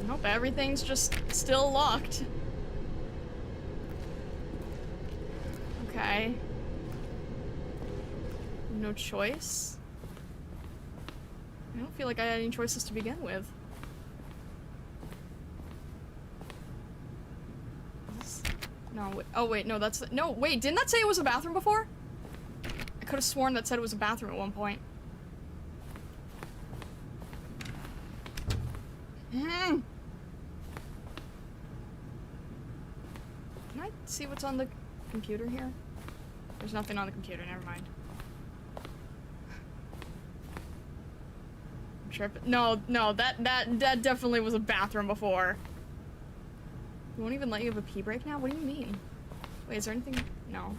Nope, everything's just still locked. Okay. No choice? I don't feel like I had any choices to begin with. No, wait, oh wait, no, that's, no, wait, didn't that say it was a bathroom before? I could have sworn that said it was a bathroom at one point. Can I see what's on the computer here? There's nothing on the computer, never mind. I'm sure no, that definitely was a bathroom before. It won't even let you have a pee break now? What do you mean? Wait, is there anything? No.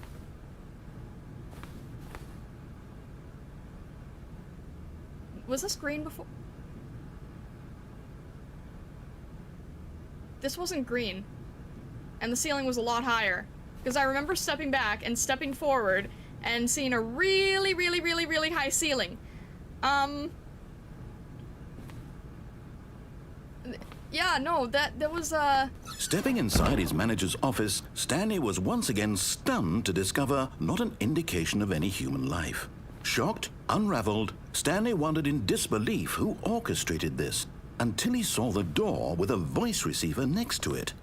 Was this green before? This wasn't green. And the ceiling was a lot higher. Because I remember stepping back and stepping forward and seeing a really, really, really, really high ceiling. Yeah, no, that was, Stepping inside his manager's office, Stanley was once again stunned to discover not an indication of any human life. Shocked, unraveled, Stanley wondered in disbelief who orchestrated this, until he saw the door with a voice receiver next to it.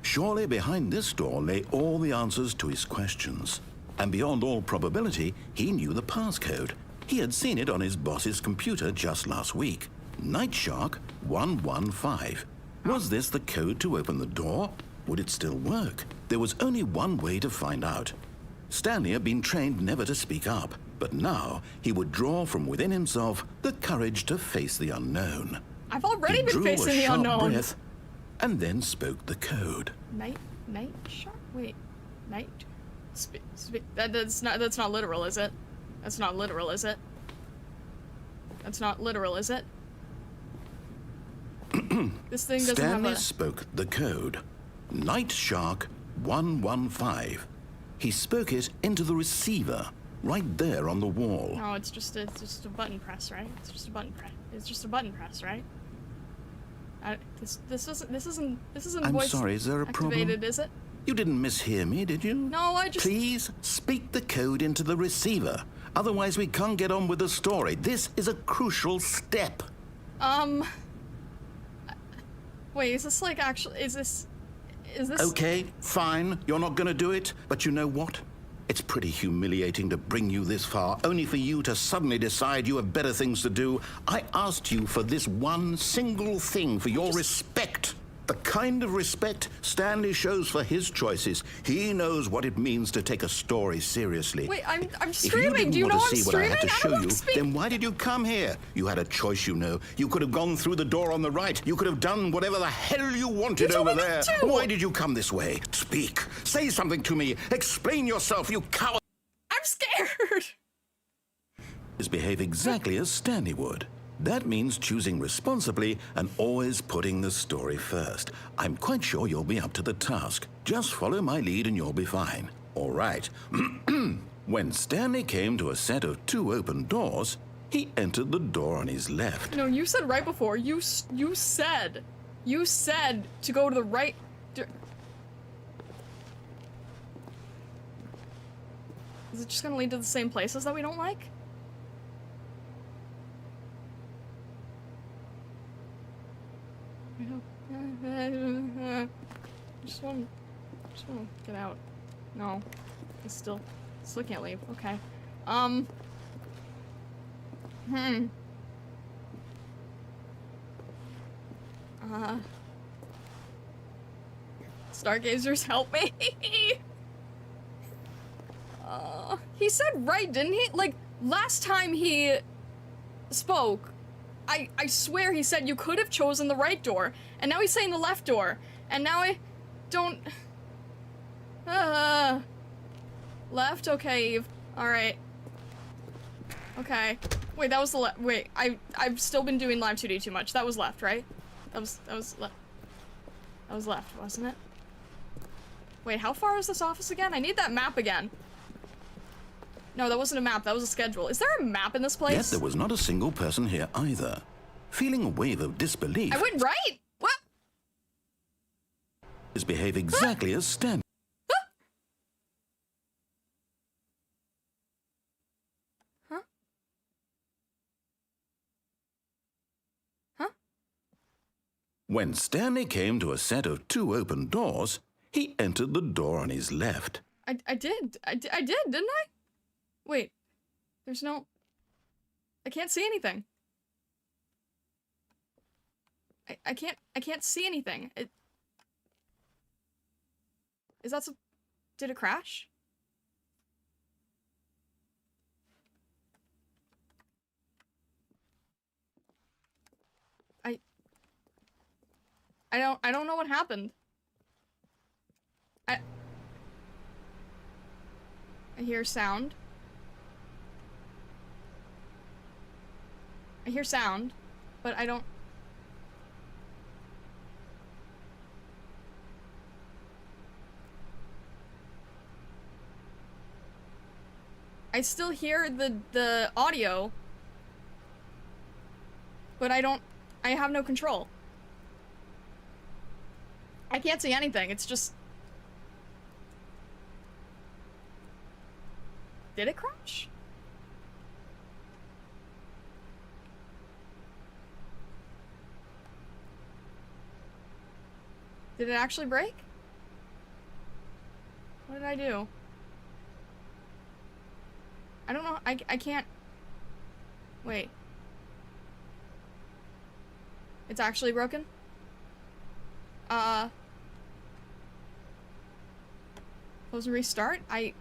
Surely behind this door lay all the answers to his questions. And beyond all probability, he knew the passcode. He had seen it on his boss's computer just last week. Nightshark 115. Was this the code to open the door? Would it still work? There was only one way to find out. Stanley had been trained never to speak up, but now he would draw from within himself the courage to face the unknown. I've already been facing the unknown. Breath, and then spoke the code. Night shark? Wait, night? That's not literal, is it? That's not literal, is it? That's not literal, is it? This thing doesn't Stanley have a... spoke the code. Nightshark 115. He spoke it into the receiver, right there on the wall. No, it's just a button press, right? It's just a button press. It's just a button press, right? This isn't I'm voice sorry, is there a activated, problem? is it? You didn't mishear me, did you? No, I just... Please speak the code into the receiver. Otherwise, we can't get on with the story. This is a crucial step. Wait, is this like actually... Is this... Okay, fine. You're not gonna do it. But you know what? It's pretty humiliating to bring you this far, only for you to suddenly decide you have better things to do. I asked you for this one single thing, for your respect. The kind of respect Stanley shows for his choices. He knows what it means to take a story seriously. Wait, I'm If you streaming. didn't Do you want know to I'm see what I streaming? had to I show don't you, speak. then why did you come here? You had a choice, you know. You could have gone through the door on the right. You could have done whatever the hell you wanted You told over me there. not to. Why did you come this way? Speak. Say something to me. Explain yourself, you coward. I'm scared. Behave exactly as Stanley would. That means choosing responsibly and always putting the story first. I'm quite sure you'll be up to the task. Just follow my lead and you'll be fine. All right. When Stanley came to a set of 2 open doors, he entered the door on his left. No, you said right before. You said to go to the right. Is it just gonna lead to the same places that we don't like? Just want to get out. No, I still can't leave. Okay. Stargazers, help me! He said right, didn't he? Like, last time he spoke, I swear he said you could have chosen the right door, and now he's saying the left door, and now I don't... Left? Okay, Eve. Alright. Okay. Wait, that was the left. Wait, I've still been doing Live 2D too much. That was left, right? That was left. That was left, wasn't it? Wait, how far is this office again? I need that map again. No, that wasn't a map. That was a schedule. Is there a map in this place? Yet there was not a single person here either. Feeling a wave of disbelief, I went right! What? behave exactly as Stanley. Huh? Huh? When Stanley came to a set of 2 open doors, he entered the door on his left. I did, didn't I? Wait. There's no... I can't see anything. I can't see anything. Is that Did it crash? I don't know what happened. I hear sound. I hear sound, but I don't... I still hear the audio, but I have no control. I can't see anything, it's just... Did it crash? Did it actually break? What did I do? I don't know, I can't... Wait. It's actually broken? Close and restart? Why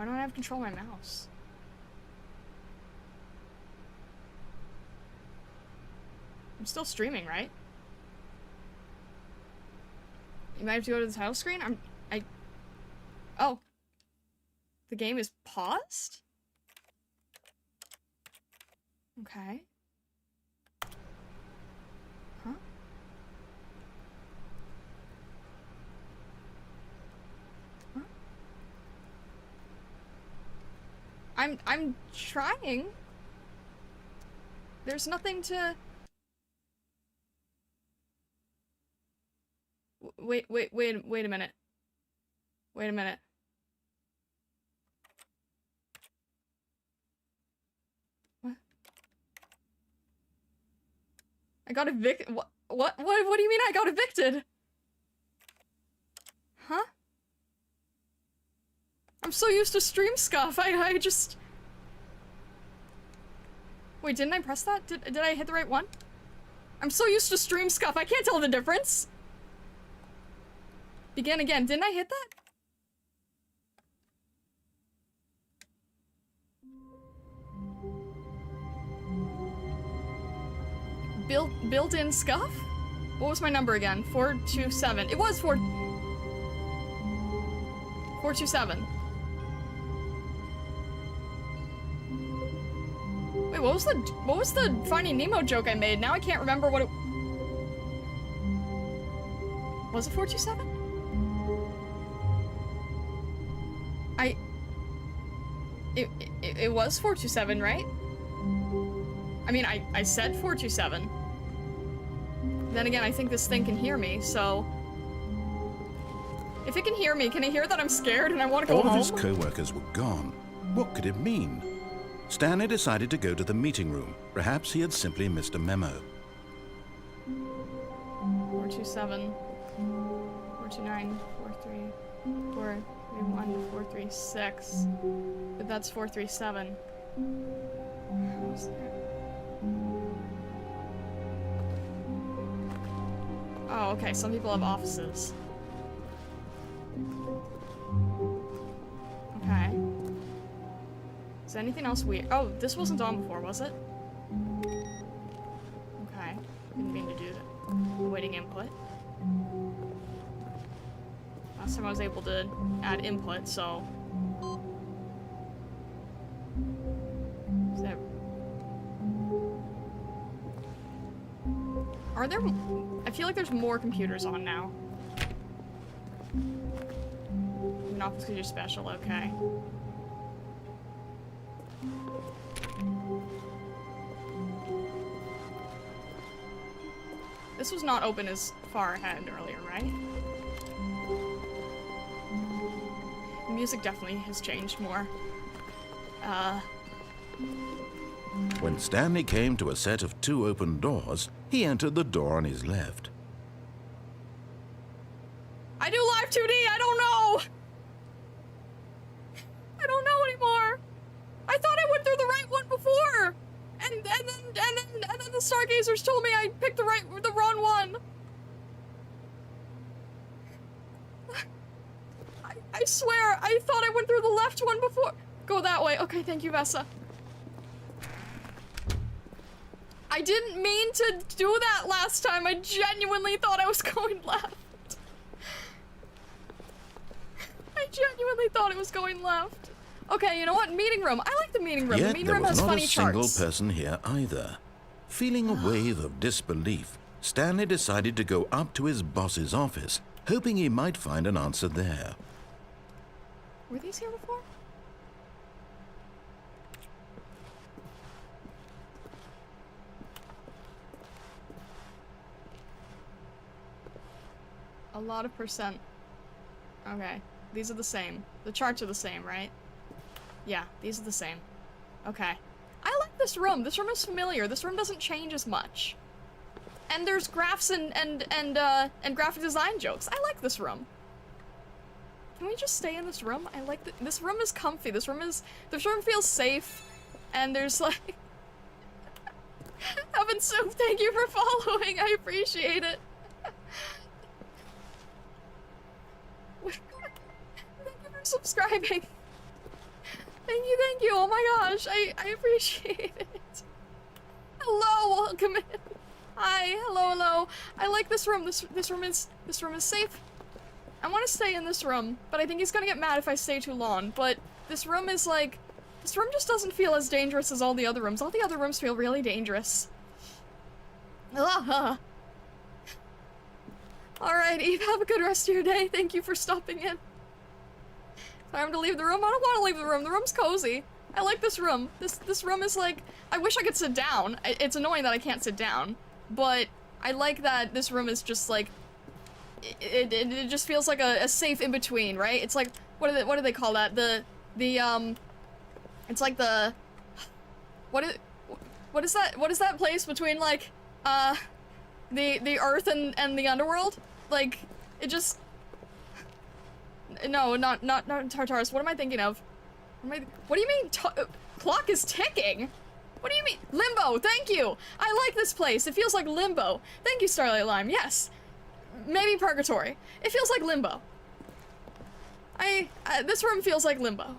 don't I have control of my mouse? I'm still streaming, right? You might have to go to the title screen? Oh. The game is paused? Okay. Huh? Huh? I'm trying. There's nothing to... Wait a minute. Wait a minute. What? I got evicted. What do you mean I got evicted? Huh? I'm so used to stream scuff. I just... Wait, didn't I press that? Did I hit the right one? I'm so used to stream scuff. I can't tell the difference. Begin again. Didn't I hit that? Built-in scuff? What was my number again? 427. It was 427. Wait, what was the Finding Nemo joke I made? Now I can't remember what it... Was it 427? It was 427, right? I mean, I said 427. Then again, I think this thing can hear me, so... If it can hear me, can it hear that I'm scared and I want to go home? All of his co-workers were gone. What could it mean? Stanley decided to go to the meeting room. Perhaps he had simply missed a memo. 427, 429, 43, 431, 436. But that's 437. What's that? Oh, okay, some people have offices. Okay. Is anything else weird? Oh, this wasn't on before, was it? Okay. Didn't mean to do that. Awaiting input. Last time I was able to add input, so... Is that... Are there... I feel like there's more computers on now. An office because you're special, okay. This was not open as far ahead earlier, right? The music definitely has changed more. When Stanley came to a set of 2 open doors, he entered the door on his left. I do live 2D, I don't know! I don't know anymore! I thought I went through the right one before! And then the Stargazers told me I picked the wrong one! I swear, I thought I went through the left one before. Go that way. Okay, thank you, Vessa. I didn't mean to do that last time. I genuinely thought I was going left. I genuinely thought it was going left. Okay, you know what? Meeting room. I like the meeting room. Yet The meeting there room was has not funny a single charts. person here either. Feeling a wave of disbelief, Stanley decided to go up to his boss's office, hoping he might find an answer there. Were these here before? A lot of percent. Okay, these are the same. The charts are the same, right? Yeah, these are the same. Okay. I like this room. This room is familiar. This room doesn't change as much. And there's graphs and graphic design jokes. I like this room. Can we just stay in this room? I like this room is comfy. This room feels safe. And there's like Heaven Soup, thank you for following. I appreciate it. Thank you for subscribing. Thank you. Oh my gosh, I appreciate it. Hello, welcome in. Hi, hello. I like this room. This room is safe. I want to stay in this room, but I think he's gonna get mad if I stay too long. But this room is like, this room just doesn't feel as dangerous as all the other rooms. All the other rooms feel really dangerous. Alright, Eve, have a good rest of your day. Thank you for stopping in. Time to leave the room? I don't want to leave the room. The room's cozy. I like this room. This room is like, I wish I could sit down. It's annoying that I can't sit down, but I like that this room is just like, it just feels like a safe in between, right? It's like, what do they call that? It's like the, what is that place between like, the earth and the underworld? Like, it just, no, not Tartarus. What am I thinking of? What do you mean clock is ticking? What do you mean? Limbo, thank you! I like this place. It feels like limbo. Thank you, Starlight Lime. Yes. Maybe purgatory. It feels like limbo. This room feels like limbo.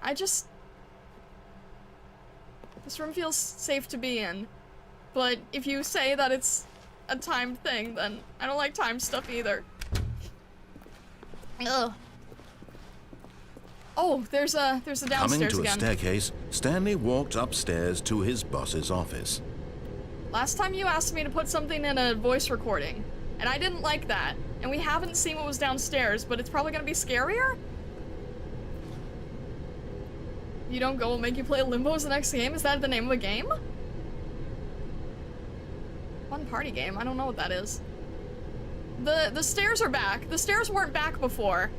This room feels safe to be in. But if you say that it's a timed thing, then I don't like timed stuff either. Ugh. Oh, there's a downstairs Coming to again. a staircase, Stanley walked upstairs to his boss's office. Last time you asked me to put something in a voice recording, and I didn't like that. And we haven't seen what was downstairs, but it's probably gonna be scarier? You don't go, we'll make you play Limbo as the next game? Is that the name of a game? Fun party game, I don't know what that is. The stairs are back. The stairs weren't back before.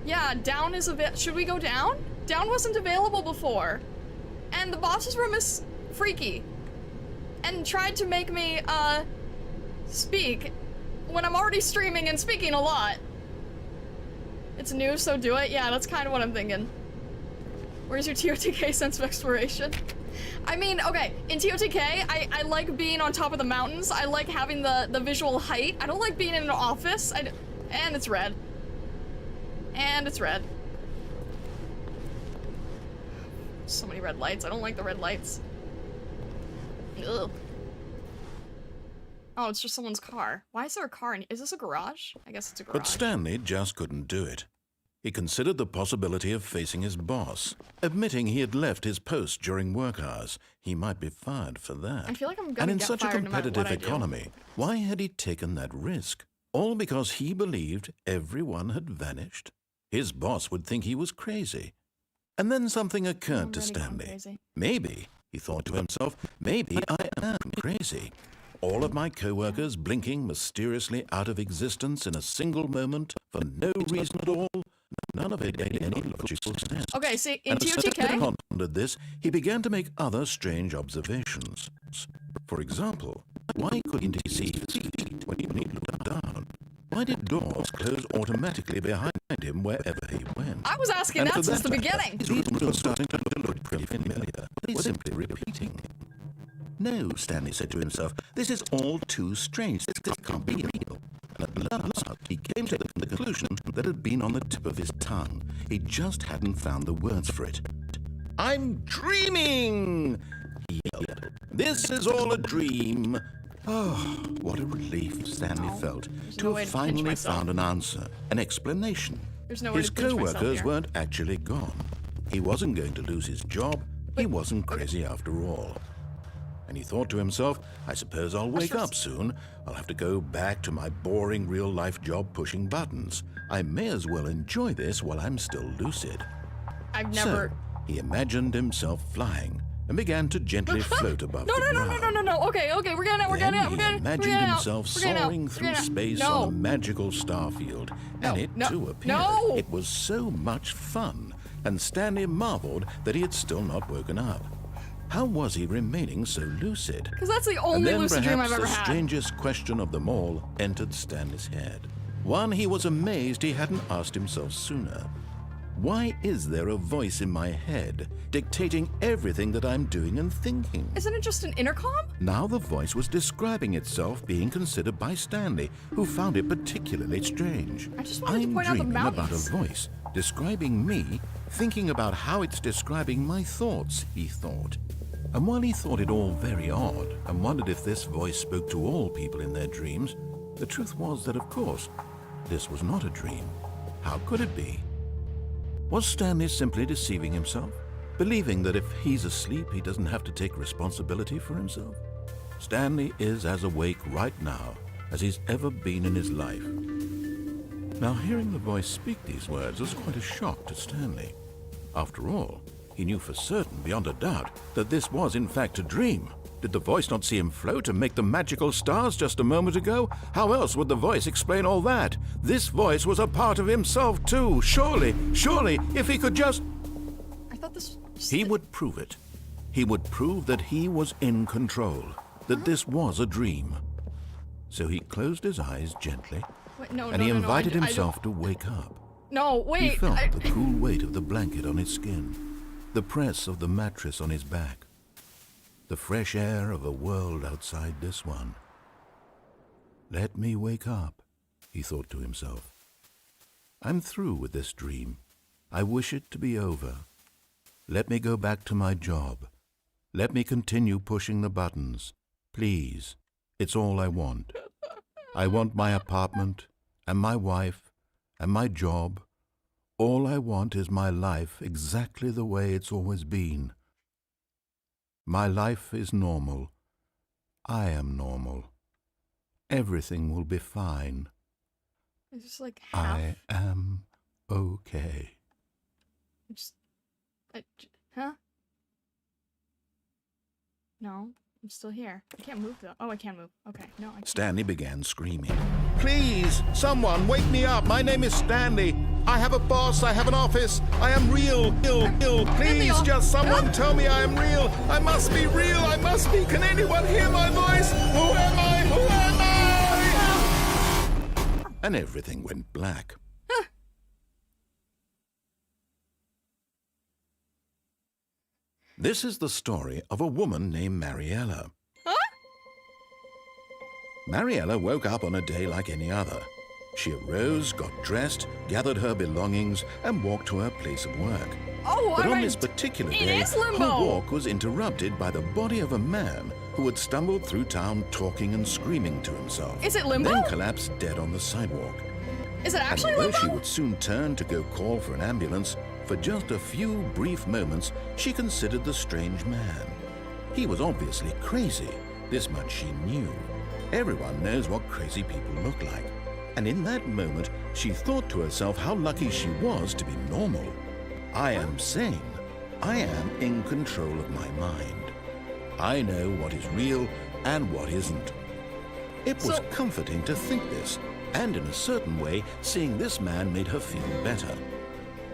Yeah, down is should we go down? Down wasn't available before. And the boss's room is freaky. And tried to make me, speak when I'm already streaming and speaking a lot. It's new, so do it? Yeah, that's kind of what I'm thinking. Where's your TOTK sense of exploration? I mean, okay, in TOTK, I like being on top of the mountains. I like having the visual height. I don't like being in an office. And it's red. And it's red. So many red lights. I don't like the red lights. Ugh. Oh, it's just someone's car. Why is there a car in— is this a garage? I guess it's a garage. But Stanley just couldn't do it. He considered the possibility of facing his boss. Admitting he had left his post during work hours, he might be fired for that. I feel like I'm gonna And in get such a fired no matter competitive what I do. economy, why had he taken that risk? All because he believed everyone had vanished? His boss would think he was crazy. And then something occurred to already gone Stanley. crazy. Maybe, he thought to himself, maybe I am crazy. All of my co-workers blinking mysteriously out of existence in a single moment for no reason at all. None of it made any logical sense. Okay, see, in And as Stanley TOTK, pondered this, he began to make other strange observations. For example, why couldn't he see his feet when he looked down? Why did doors close automatically behind him wherever he went? I was asking And that for since the matter, beginning. His rooms were starting to look pretty familiar, but he's simply repeating. No, Stanley said to himself, this is all too strange. This can't be real. At last, he came to the conclusion that had been on the tip of his tongue. He just hadn't found the words for it. "I'm dreaming!" he yelled. "This is all a dream." Oh, what a relief Stanley felt to have finally found an answer, an explanation. There's no way His to pinch myself co-workers here. weren't actually gone. He wasn't going to lose his job. He wasn't crazy after all. And he thought to himself, I suppose I'll wake up soon. I'll have to go back to my boring real-life job pushing buttons. I may as well enjoy this while I'm still lucid. I've never... So, he imagined himself flying and began to gently float above the ground. No. Okay, we're getting out, He imagined himself soaring through space on a magical star field, and it too appeared. It was so much fun, and Stanley marveled that he had still not woken up. How was he remaining so lucid? Because that's the only lucid dream I've ever the had. strangest question of them all entered Stanley's head. One he was amazed he hadn't asked himself sooner. Why is there a voice in my head dictating everything that I'm doing and thinking? Isn't it just an intercom? Now the voice was describing itself being considered by Stanley, who found it particularly strange. I just wanted to point out the I'm dreaming about mountains. a voice describing me, thinking about how it's describing my thoughts, he thought. And while he thought it all very odd and wondered if this voice spoke to all people in their dreams, the truth was that, of course, this was not a dream. How could it be? Was Stanley simply deceiving himself, believing that if he's asleep, he doesn't have to take responsibility for himself? Stanley is as awake right now as he's ever been in his life. Now, hearing the voice speak these words was quite a shock to Stanley. After all, he knew for certain, beyond a doubt, that this was in fact a dream. Did the voice not see him float and make the magical stars just a moment ago? How else would the voice explain all that? This voice was a part of himself too. Surely, if he could just... I thought this was... He would prove it. He would prove that he was in control, that this was a dream. So he closed his eyes gently, and he invited himself to wake up. No, wait. He felt the cool weight of the blanket on his skin, the press of the mattress on his back, the fresh air of a world outside this one. Let me wake up, he thought to himself. I'm through with this dream. I wish it to be over. Let me go back to my job. Let me continue pushing the buttons. Please, it's all I want. I want my apartment, and my wife, and my job. All I want is my life exactly the way it's always been. My life is normal. I am normal. Everything will be fine. It's just like half. I am okay. Huh? No, I'm still here. I can't move though. Oh, I can move. Okay, no, I can't. Stanley began screaming. Please, someone, wake me up. My name is Stanley. I have a boss. I have an office. I am real. Please, just someone tell me I am real. I must be real. I must be. Can anyone hear my voice? Who am I? Who am I? And everything went black. This is the story of a woman named Mariella. Mariella woke up on a day like any other. She arose, got dressed, gathered her belongings, and walked to her place of work. Oh, But on this particular day, her limbo. walk was interrupted by the body of a man who had stumbled through town talking and screaming to himself. Is it limbo? Then collapsed dead on the sidewalk. Is it actually And although limbo? she would soon turn to go call for an ambulance, for just a few brief moments, she considered the strange man. He was obviously crazy. This much she knew. Everyone knows what crazy people look like. And in that moment, she thought to herself how lucky she was to be normal. I am sane. I am in control of my mind. I know what is real and what isn't. It was comforting to think this, and in a certain way, seeing this man made her feel better.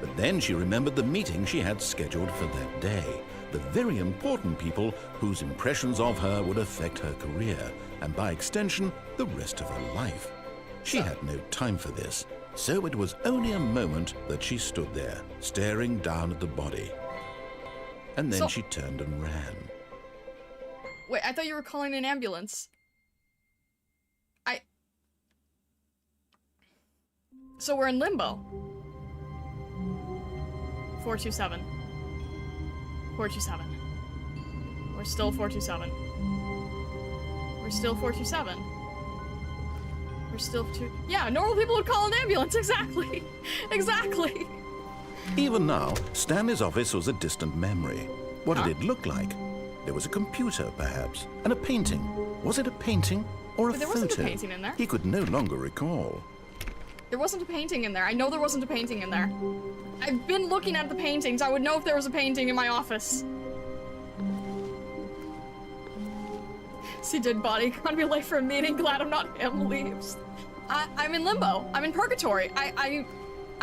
But then she remembered the meeting she had scheduled for that day, the very important people whose impressions of her would affect her career, and by extension, the rest of her life. She had no time for this, so it was only a moment that she stood there, staring down at the body. And then she turned and ran. Wait, I thought you were calling an ambulance. So we're in limbo. 427. 427. We're still 427. We're still 427. We're still yeah, normal people would call an ambulance, exactly. Exactly. Even now, Stanley's office was a distant memory. What did it look like? There was a computer, perhaps, and a painting. Was it a painting or a But there photo? wasn't a painting in there. He could no longer recall. There wasn't a painting in there. I know there wasn't a painting in there. I've been looking at the paintings. I would know if there was a painting in my office. See dead body. Can't be late for a meeting. Glad I'm not him. Leaves. I'm in limbo. I'm in purgatory. I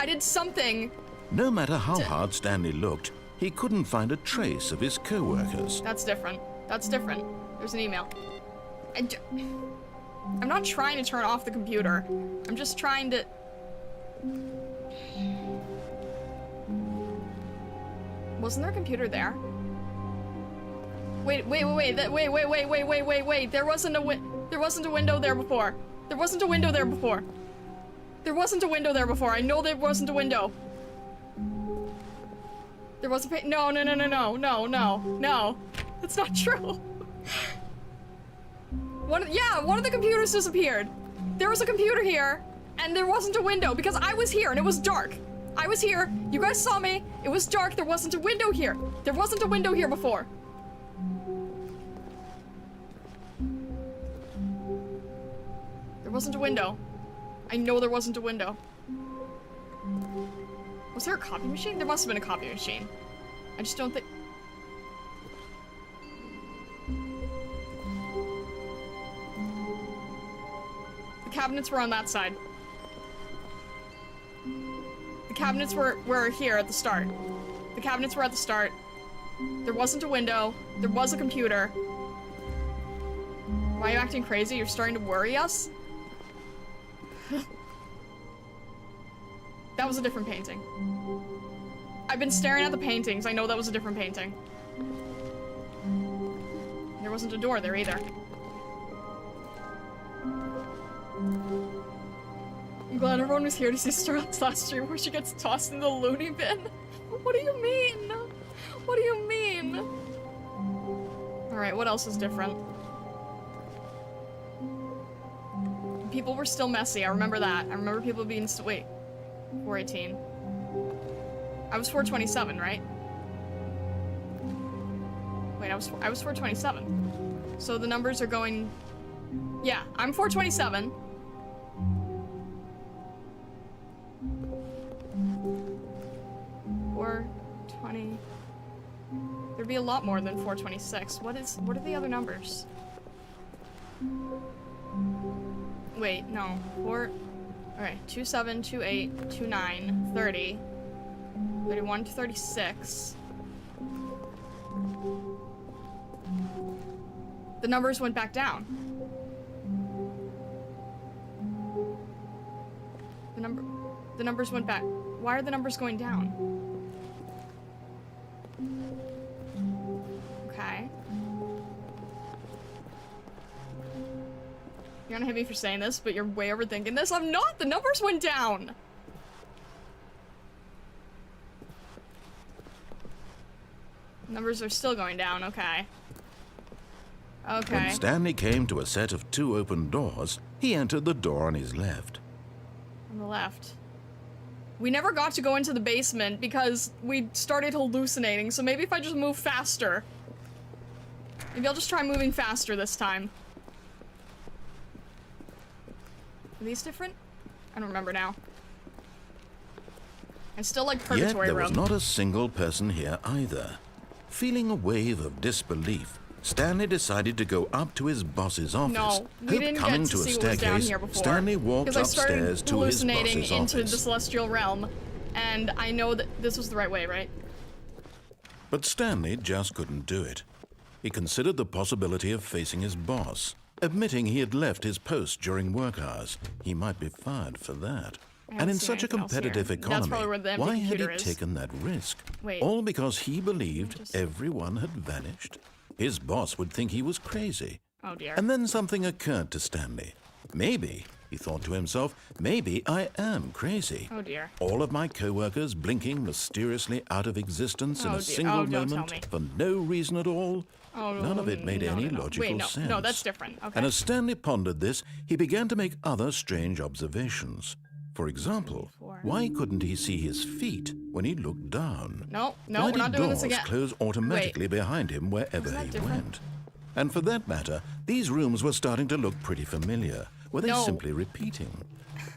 did something. No matter how hard Stanley looked, he couldn't find a trace of his co-workers. That's different. That's different. There's an email. I'm not trying to turn off the computer. I'm just trying to... Wasn't there a computer there? Wait. There wasn't a window there before. There wasn't a window there before. There wasn't a window there before. I know there wasn't a window. There was a no. That's not true. One of the computers disappeared. There was a computer here, and there wasn't a window because I was here and it was dark. I was here. You guys saw me. It was dark. There wasn't a window here. There wasn't a window here before. There wasn't a window. I know there wasn't a window. Was there a copy machine? There must have been a copy machine. I just don't think... The cabinets were on that side. The cabinets were here at the start. The cabinets were at the start. There wasn't a window. There was a computer. Why are you acting crazy? You're starting to worry us? That was a different painting. I've been staring at the paintings. I know that was a different painting. There wasn't a door there either. I'm glad everyone was here to see Starlet's last stream where she gets tossed in the loony bin. What do you mean? What do you mean? Alright, what else is different? People were still messy. I remember that. I remember people being wait. 418. I was 427, right? Wait, I was 427. So the numbers are going... Yeah, I'm 427. There'd be a lot more than 426. What are the other numbers? Wait, no. Alright, 27, 28, 29, 30, 31 to 36. The numbers went back down. The numbers went back. Why are the numbers going down? Okay. You're gonna hit me for saying this, but you're way overthinking this. I'm not! The numbers went down! Numbers are still going down, okay. Okay. When Stanley came to a set of 2 open doors, he entered the door on his left. On the left. We never got to go into the basement because we started hallucinating, so maybe if I just move faster. Maybe I'll just try moving faster this time. Are these different? I don't remember now. I still like Purgatory Yet there Room. was not a single person here either. Feeling a wave of disbelief, Stanley decided to go up to his boss's office. No, we didn't coming get to to a see what was down staircase, here before. Stanley walked because I started upstairs to his hallucinating boss's into office. the celestial realm, and I know that this was the right way, right? But Stanley just couldn't do it. He considered the possibility of facing his boss, admitting he had left his post during work hours. He might be fired for that. And in such a competitive economy, why had he taken that risk? Wait. All because he believed everyone had vanished? His boss would think he was crazy. Oh dear. And then something occurred to Stanley. Maybe He thought to himself, maybe I am crazy. Oh dear. All of my co-workers blinking mysteriously out of existence in a single don't tell moment me. for no reason at all. Oh, None of it made any logical Wait, no, sense. no, that's different. Okay. And as Stanley pondered this, he began to make other strange observations. For example, why couldn't he see his feet when he looked down? No, Why we're not did doing this doors again. close automatically behind him wherever Isn't that he different? went? And for that matter, these rooms were starting to look pretty familiar. Were they No. simply repeating?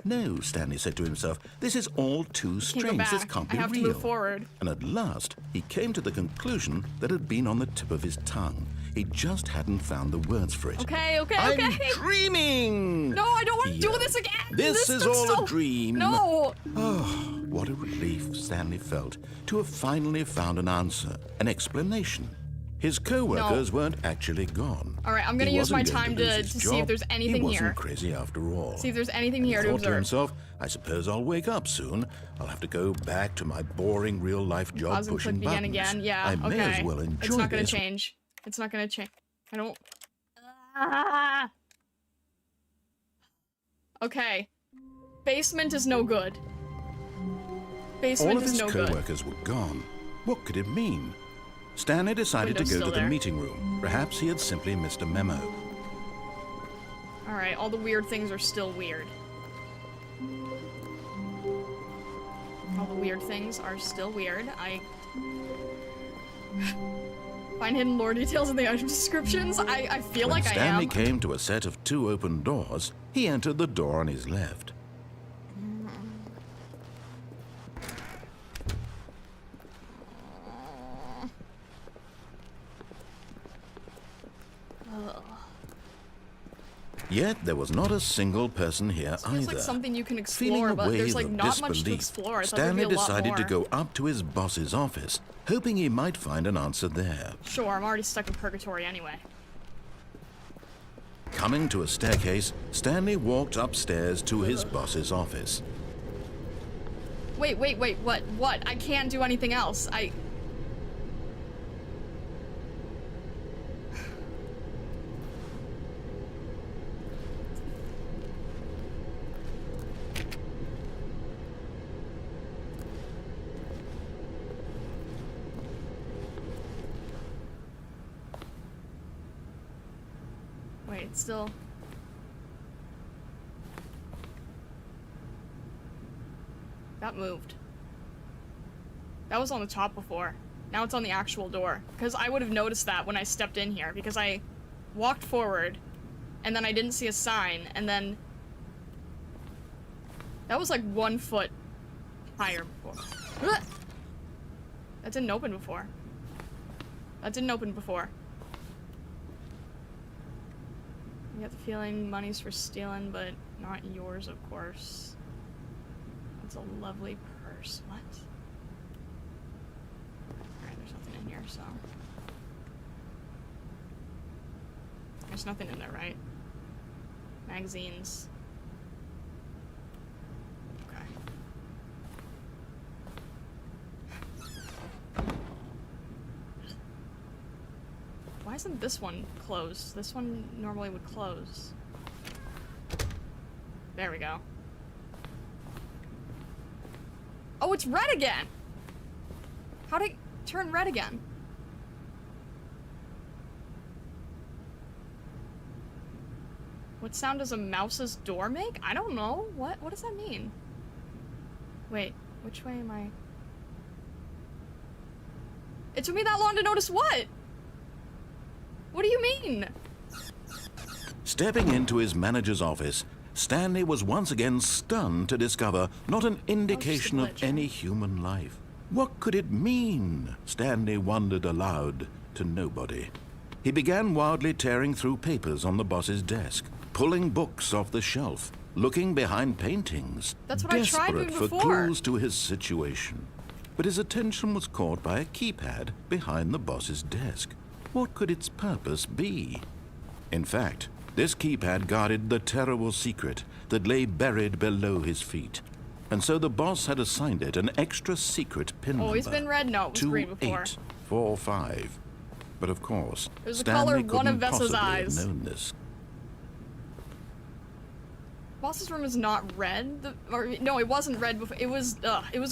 No, Stanley said to himself, this is all too Can't go strange. This back. can't I be have real. to move forward. And at last, he came to the conclusion that had been on the tip of his tongue. He just hadn't found the words for it. Okay. I'm dreaming! No, I don't want to do Yeah. this again. This is took all so... a dream. No. Oh, what a relief Stanley felt to have finally found an answer, an explanation. His co-workers weren't actually gone. All right, I'm going to He use my wasn't going time lose to his see if job. there's anything He wasn't here. crazy after all. See if there's anything here to He thought to observe. himself, I suppose I'll wake up soon. I'll have to go back to my boring real-life job Pause and pushing click buttons. again. Yeah, I okay. may as well enjoy It's not going this. to change. It's not going to change. I don't... Ah. Okay. Basement is no good. Basement All of is his no good. co-workers were gone. What could it mean? Stanley decided Window's to go still to the there. meeting room. Perhaps he had simply missed a memo. Alright, all the weird things are still weird. All the weird things are still weird. I... Find hidden lore details in the item descriptions? I feel When like Stanley I am. came to a set of 2 open doors, he entered the door on his left. Yet there was not a single person here This feels either. like something you can Feeling explore, a but there's wave like of not much to disbelief, explore. I thought Stanley there'd be a lot decided to more. go up to his boss's office, hoping he might find an answer there. Sure, I'm already stuck in purgatory anyway. Coming to a staircase, Stanley walked upstairs to his boss's office. Wait, what? I can't do anything else. Wait, it's still... That moved. That was on the top before. Now it's on the actual door. Because I would have noticed that when I stepped in here. Because I walked forward, and then I didn't see a sign, and then... That was like 1 foot higher before. Ugh! That didn't open before. That didn't open before. I get the feeling money's for stealing, but not yours, of course. That's a lovely purse. What? Alright, there's nothing in here, so... There's nothing in there, right? Magazines. Okay. Why isn't this one closed? This one normally would close. There we go. Oh, it's red again! How'd it turn red again? What sound does a mouse's door make? I don't know. What does that mean? Wait, which way am I? It took me that long to notice what? What do you mean? Stepping into his manager's office, Stanley was once again stunned to discover not an indication of glitch. any human life. What could it mean? Stanley wondered aloud to nobody. He began wildly tearing through papers on the boss's desk, pulling books off the shelf, looking behind paintings, That's what I tried doing desperate for before. clues to his situation. But his attention was caught by a keypad behind the boss's desk. What could its purpose be? In fact, this keypad guarded the terrible secret that lay buried below his feet. And so the boss had assigned it an extra secret pin number. Always been red? No, it was green before. 2845. But of course, It was the color Stanley of one of couldn't Vessa's possibly eyes. have known this. Boss's room is not red. Or no, it wasn't red before. It was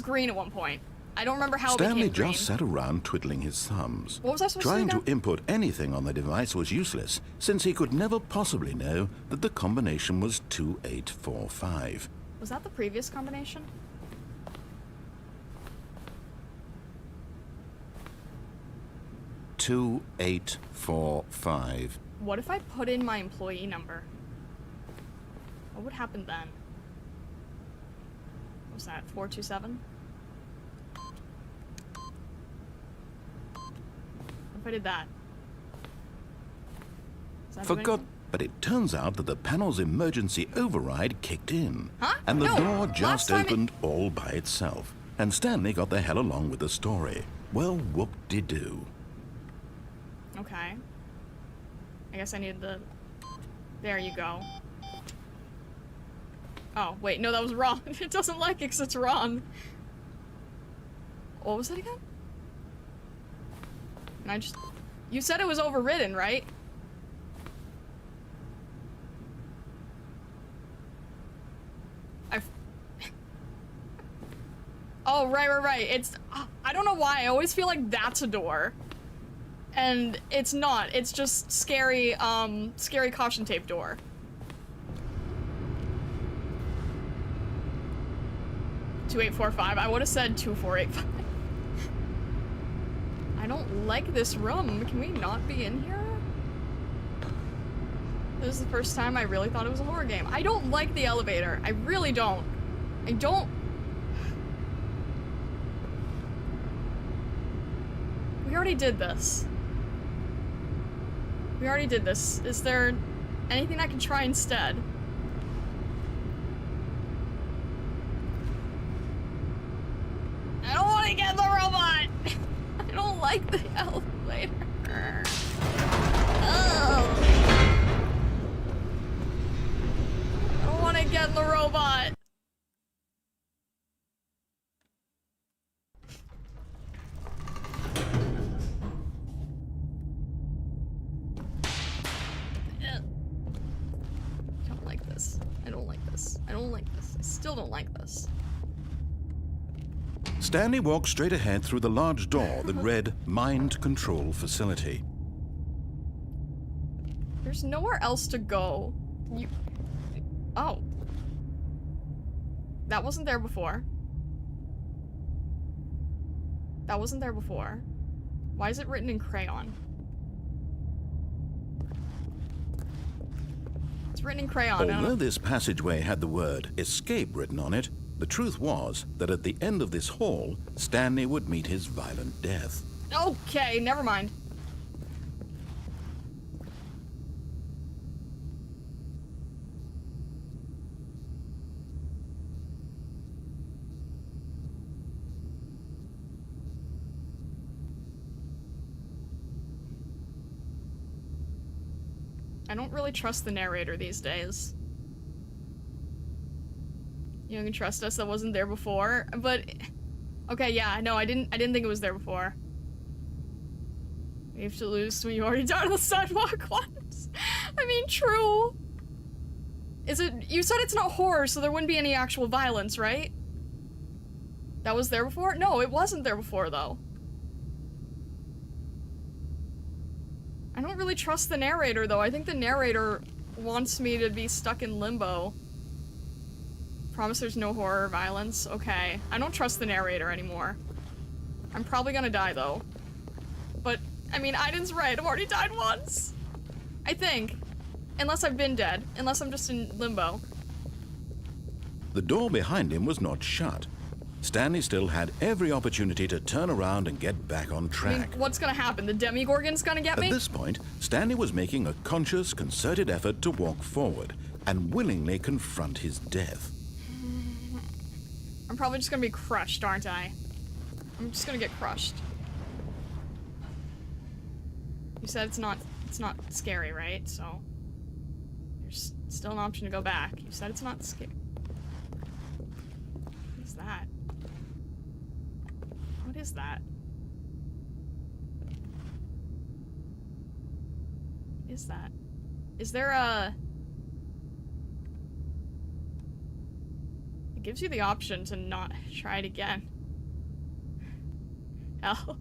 green at one point. I don't remember how it Stanley became green. just sat around twiddling his thumbs. What was I supposed Trying to to do? input anything on the device was useless, since he could never possibly know that the combination was 2845. Was that the previous combination? Two, 845. What if I put in my employee number? What would happen then? What was that? 427? What if I did that? Does that do Forgot, anything? but it turns out that the panel's emergency override kicked in. Huh? And the No, door last just time it- opened all by itself. And Stanley got the hell along with the story. Well, whoop-de-doo. Okay. I guess I need the... There you go. Oh, wait, no, that was wrong. It doesn't like it because it's wrong. What was it again? And I just... You said it was overridden, right? Oh, right. It's... I don't know why. I always feel like that's a door. And it's not. It's just scary, scary caution tape door. $2845. I would have said 2485. I don't like this room. Can we not be in here? This is the first time I really thought it was a horror game. I don't like the elevator. I really don't. I don't... We already did this. We already did this. Is there anything I can try instead? I don't want to get the robot! I don't like the elevator. Oh. I don't want to get in the robot. I still don't like this. Stanley walked straight ahead through the large door that read Mind Control Facility. There's nowhere else to go. Oh. That wasn't there before. That wasn't there before. Why is it written in crayon? It's written in crayon. Although this passageway had the word escape written on it, the truth was that at the end of this hall, Stanley would meet his violent death. Okay, never mind. I don't really trust the narrator these days. You can trust us, that wasn't there before, but... Okay, yeah, no, I didn't think it was there before. You have to lose when you already died on the sidewalk once. I mean, true. Is it... You said it's not horror, so there wouldn't be any actual violence, right? That was there before? No, it wasn't there before, though. I don't really trust the narrator, though. I think the narrator wants me to be stuck in limbo. Promise there's no horror or violence. Okay. I don't trust the narrator anymore. I'm probably gonna die, though. But, I mean, Aiden's right. I've already died once. I think. Unless I've been dead. Unless I'm just in limbo. The door behind him was not shut. Stanley still had every opportunity to turn around and get back on I track. mean, what's gonna happen? The Demigorgon's gonna get me? At this point, Stanley was making a conscious, concerted effort to walk forward and willingly confront his death. I'm probably just gonna be crushed, aren't I? I'm just gonna get crushed. You said it's not scary, right? So there's still an option to go back. You said it's not scary. What is that? What is that? What is that? Is there a... gives you the option to not try it again. Hell,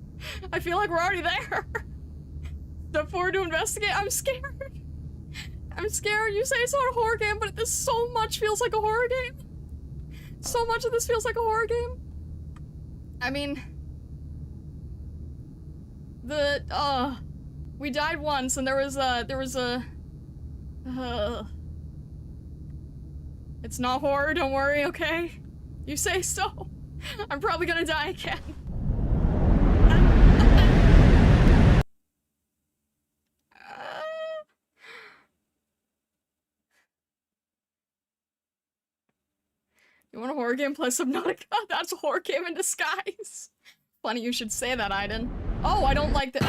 I feel like we're already there. Step forward to investigate. I'm scared. I'm scared. You say it's not a horror game, but this so much feels like a horror game. So much of this feels like a horror game. I mean, we died once, and there was a, it's not horror, don't worry, okay? You say so. I'm probably gonna die again. You want a horror game plus Subnautica? That's a horror game in disguise. Funny you should say that, Aiden. Oh, I don't like the-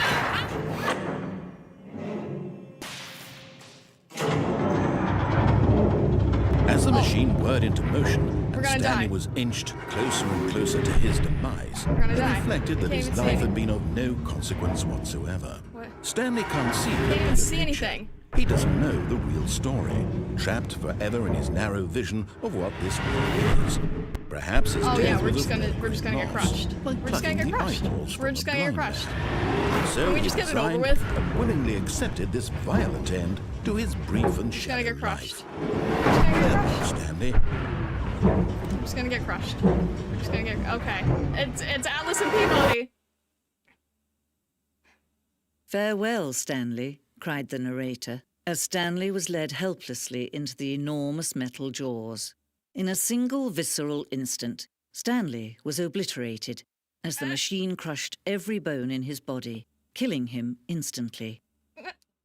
As the machine whirred into motion, We're and gonna Stanley die. was inched closer and closer to his demise, We're gonna it die. reflected that Can't his even see life anything. had been of no consequence whatsoever. What? Stanley can't see the Can't even bigger see picture. anything. He doesn't know the real story, trapped forever in his narrow vision of what this world is. Perhaps his Oh death yeah, we're was just a gonna great get loss, crushed. like We're just gonna plucking get the crushed. eyeballs We're from just a gonna get blind crushed. man. So Can we he just get it over resigned with? and willingly accepted this violent end to his brief and Just gonna shallow get crushed. life. We're just gonna get Farewell, crushed. Stanley. We're just gonna get crushed. We're just gonna get, okay. It's Atlas and Peabody. Farewell, Stanley, cried the narrator, as Stanley was led helplessly into the enormous metal jaws. In a single visceral instant, Stanley was obliterated as the machine crushed every bone in his body, killing him instantly.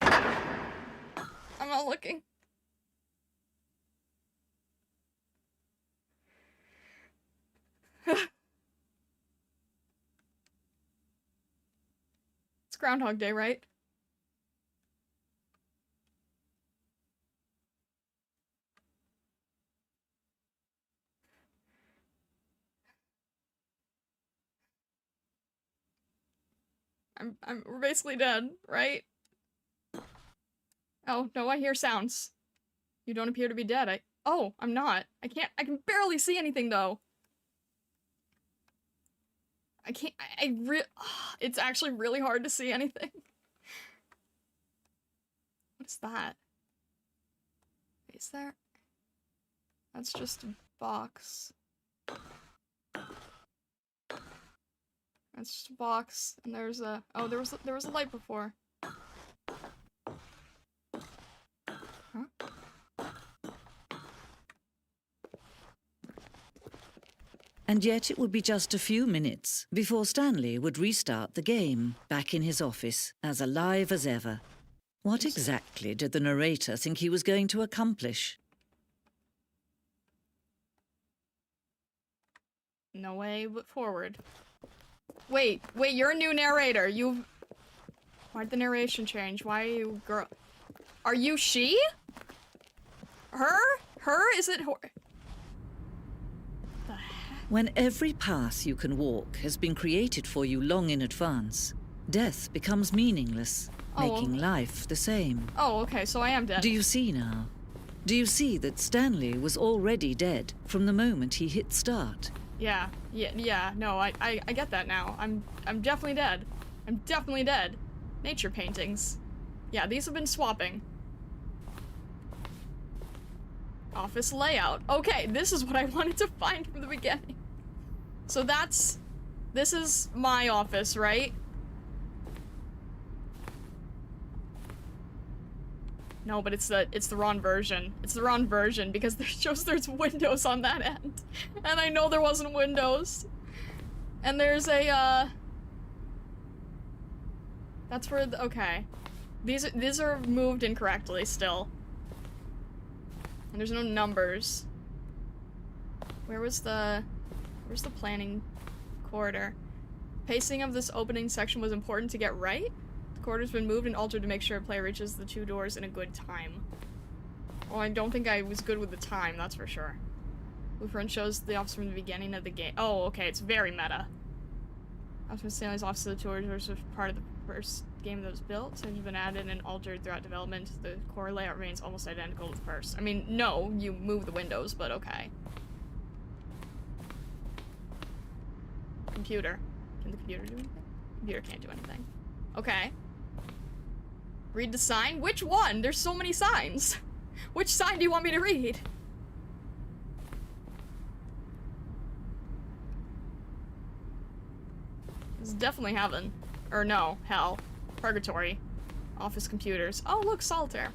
I'm not looking. It's Groundhog Day, right? We're basically dead, right? Oh, no, I hear sounds. You don't appear to be dead. Oh, I'm not. I can barely see anything, though. I can't, it's actually really hard to see anything. What's that? Is there? That's just a box. That's just a box, and there's a, oh, there was a light before. Huh? And yet it would be just a few minutes before Stanley would restart the game, back in his office, as alive as ever. What exactly did the narrator think he was going to accomplish? No way but forward. Wait, you're a new narrator. Why'd the narration change? Why are you girl? Are you she? Her? Her? Is it her? The heck? When every path you can walk has been created for you long in advance, death becomes meaningless, making life the same. Oh, okay, so I am dead. Do you see now? Do you see that Stanley was already dead from the moment he hit start? Yeah, no, I get that now. I'm definitely dead. I'm definitely dead. Nature paintings. Yeah, these have been swapping. Office layout. Okay, this is what I wanted to find from the beginning. So this is my office, right? No, but it's the wrong version. It's the wrong version because there's windows on that end. And I know there wasn't windows. And there's a, that's where okay. These are moved incorrectly still. And there's no numbers. Where's the planning corridor? Pacing of this opening section was important to get right. The corridor's been moved and altered to make sure a player reaches the two doors in a good time. Well, I don't think I was good with the time, that's for sure. Blueprint shows the office from the beginning of the game. Oh, okay, it's very meta. Officer Stanley's office of the tours was part of the first game that was built, so it's been added and altered throughout development. The core layout remains almost identical to the first. I mean, no, you move the windows, but okay. computer. Can the computer do anything? Computer can't do anything. Okay. Read the sign? Which one? There's so many signs. Which sign do you want me to read? This is definitely heaven. Or no, hell. Purgatory. Office computers. Oh, look, solitaire.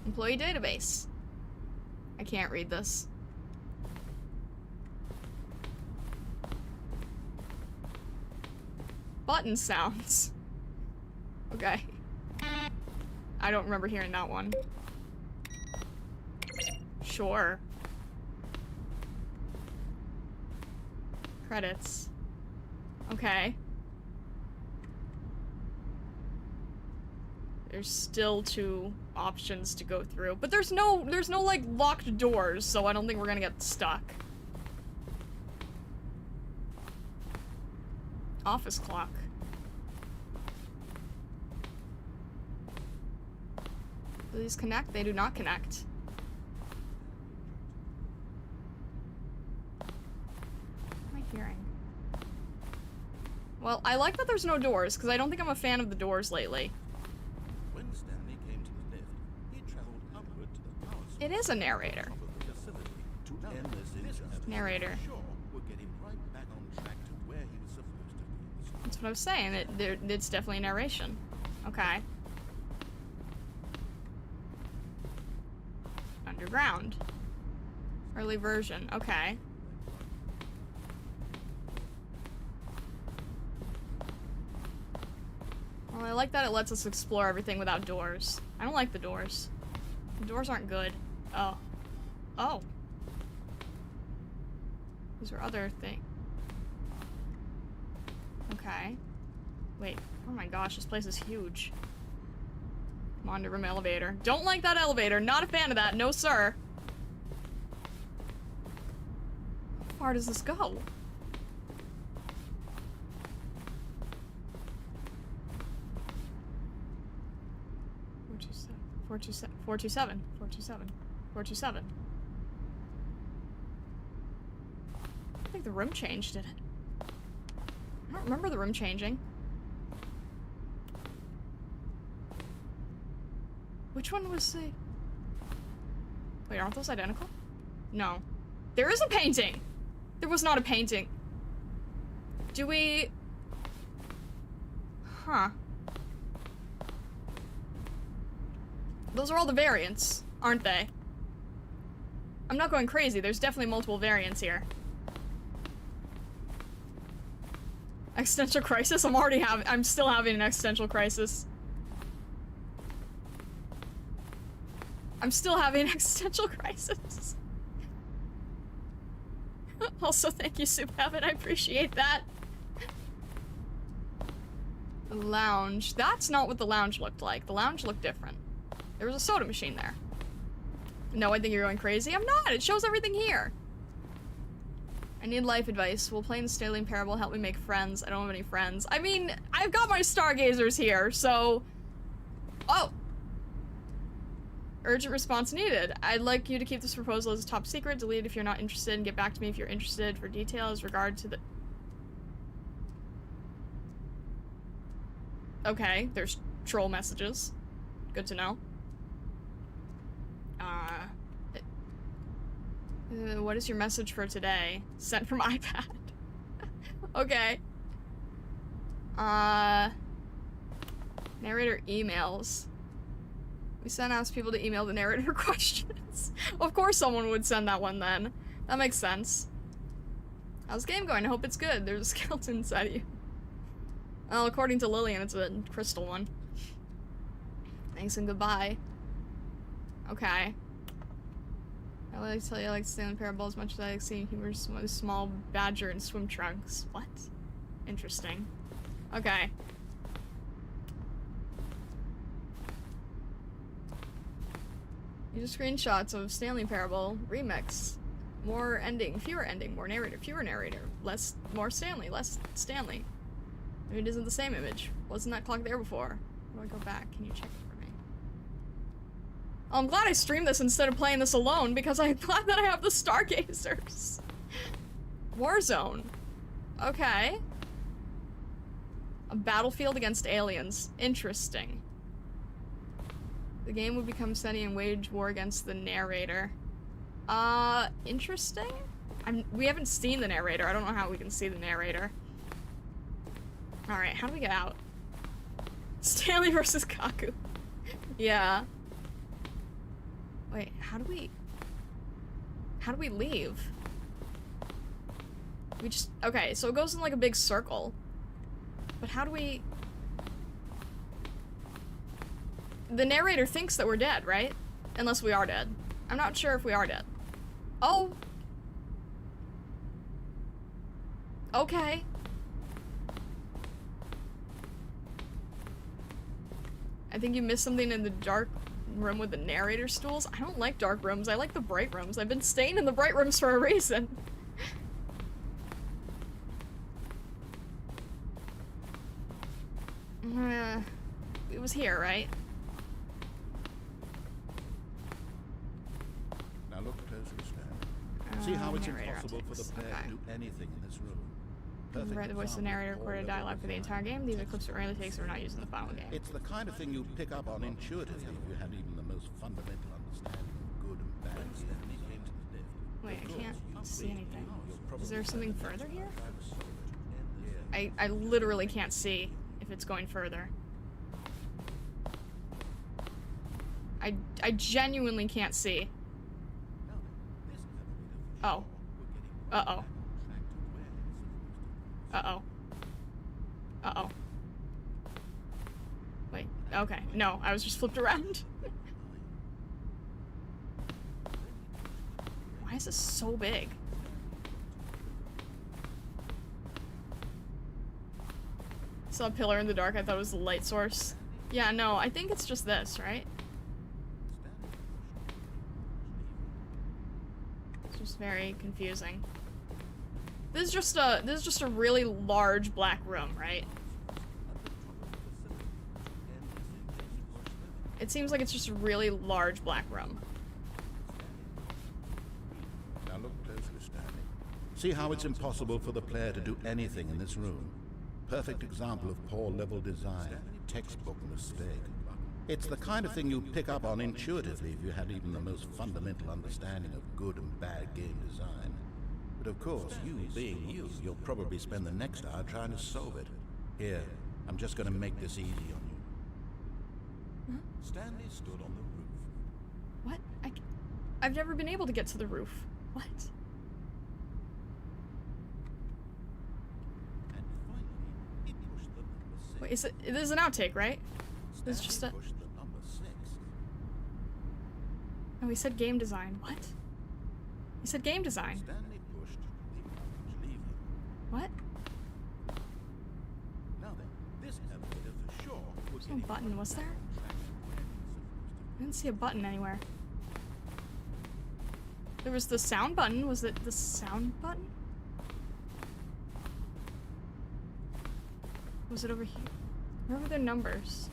Employee database. I can't read this. Button sounds. Okay. I don't remember hearing that one. Sure. Credits. Okay. There's still 2 options to go through, but there's no like locked doors, so I don't think we're gonna get stuck. Office clock. Do these connect? They do not connect. What am I hearing? Well, I like that there's no doors, because I don't think I'm a fan of the doors lately. When Stanley came to the lift, he traveled upward to the power source It is a narrator. top of the facility to end this injustice. Narrator. Sure, we'll get him right back on track to where he was supposed to be. That's what I was saying. It's definitely narration. Okay. Underground. Early version. Okay. Well, I like that it lets us explore everything without doors. I don't like the doors. The doors aren't good. Oh. Oh. These are other things. Okay. Wait. Oh my gosh, this place is huge. Come on to room elevator. Don't like that elevator. Not a fan of that. No, sir. How far does this go? Four two seven. I think the room changed, did it? I don't remember the room changing. Which one was the... Wait, aren't those identical? No. There is a painting! There was not a painting. Do we... Huh. Those are all the variants, aren't they? I'm not going crazy. There's definitely multiple variants here. Existential crisis? I'm still having an existential crisis. I'm still having an existential crisis. Also, thank you, Soup Heaven. I appreciate that. The lounge. That's not what the lounge looked like. The lounge looked different. There was a soda machine there. No, I think you're going crazy. I'm not. It shows everything here. I need life advice. Will playing Stanley Parable help me make friends? I don't have any friends. I mean, I've got my stargazers here, so... Oh! Urgent response needed. I'd like you to keep this proposal as a top secret. Delete it if you're not interested, and get back to me if you're interested for details regard to the... Okay, there's troll messages. Good to know. What is your message for today? Sent from iPad. Okay. Narrator emails. We sent ask people to email the narrator questions. Of course someone would send that one then. That makes sense. How's the game going? I hope it's good. There's a skeleton inside of you. Well, according to Lillian, it's a crystal one. Thanks and goodbye. Okay. I like to tell you I like Stanley Parable as much as I like seeing humorous small badger in swim trunks. What? Interesting. Okay. These are screenshots of Stanley Parable remix. More ending, fewer ending, more narrator, fewer narrator, more Stanley, less Stanley. Maybe it isn't the same image. Wasn't that clock there before? How do I go back? Can you check it for me? I'm glad I streamed this instead of playing this alone, because I'm glad that I have the stargazers. Warzone. Okay. A battlefield against aliens. Interesting. The game would become steady and wage war against the narrator. Interesting? We haven't seen the narrator. I don't know how we can see the narrator. Alright, how do we get out? Stanley versus Kaku. Yeah. Wait, how do we leave? We just, okay, so it goes in like a big circle. But how do we... The narrator thinks that we're dead, right? Unless we are dead. I'm not sure if we are dead. Oh. Okay. I think you missed something in the dark room with the narrator stools. I don't like dark rooms. I like the bright rooms. I've been staying in the bright rooms for a reason. It was here, right? Now look closely, Stan. See how it's impossible for the player to do anything in this room. Write the voice of the narrator, recorded dialogue for the entire game. These are clips that rarely takes, so we're not using the final game. It's the kind of thing you pick up on intuitively if you had even the most fundamental understanding of good and bad. Wait, I can't see anything. Is there something further here? I literally can't see if it's going further. I genuinely can't see. Oh. Uh-oh. Uh-oh. Uh-oh. Wait, okay. No, I was just flipped around. Why is this so big? Saw a pillar in the dark, I thought it was the light source. Yeah, no, I think it's just this, right? It's just very confusing. This is just a really large black room, right? It seems like it's just a really large black room. Now look closely, Stanley. See how it's impossible for the player to do anything in this room. Perfect example of poor level design. Textbook mistake. It's the kind of thing you pick up on intuitively if you had even the most fundamental understanding of good and bad game design. But of course, you being you, you'll probably spend the next hour trying to solve it. Here, I'm just going to make this easy on you. Huh? Stanley stood on the roof. What? I've never been able to get to the roof. What? And finally, he pushed the number 6. Wait, this is an outtake, right? This is just a... pushed the number 6. Oh, he said game design. What? He said game design. Stanley pushed the orange lever. What? Now then, this elevator for sure would There's no button, was there? I didn't see a button anywhere. There was the sound button. Was it the sound button? Was it over here? Where were their numbers?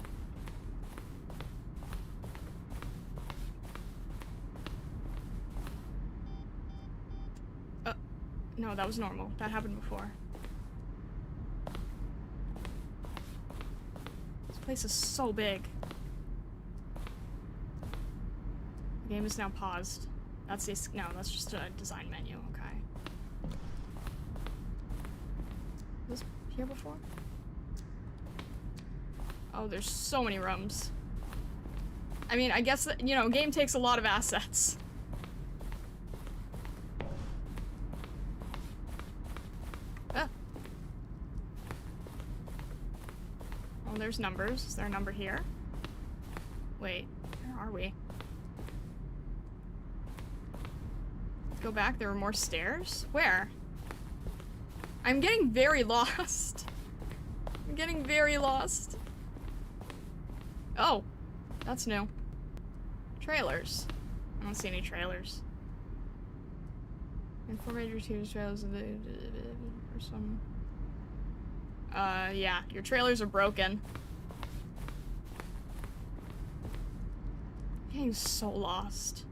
No, that was normal. That happened before. This place is so big. The game is now paused. That's no, that's just a design menu. Okay. Was this here before? Oh, there's so many rooms. I mean, I guess that, you know, game takes a lot of assets. Ah. Oh, there's numbers. Is there a number here? Wait, where are we? Let's go back. There were more stairs? Where? I'm getting very lost. I'm getting very lost. Oh, that's new. Trailers. I don't see any trailers. And 4 major trailers of the first one. Yeah, your trailers are broken. Getting so lost.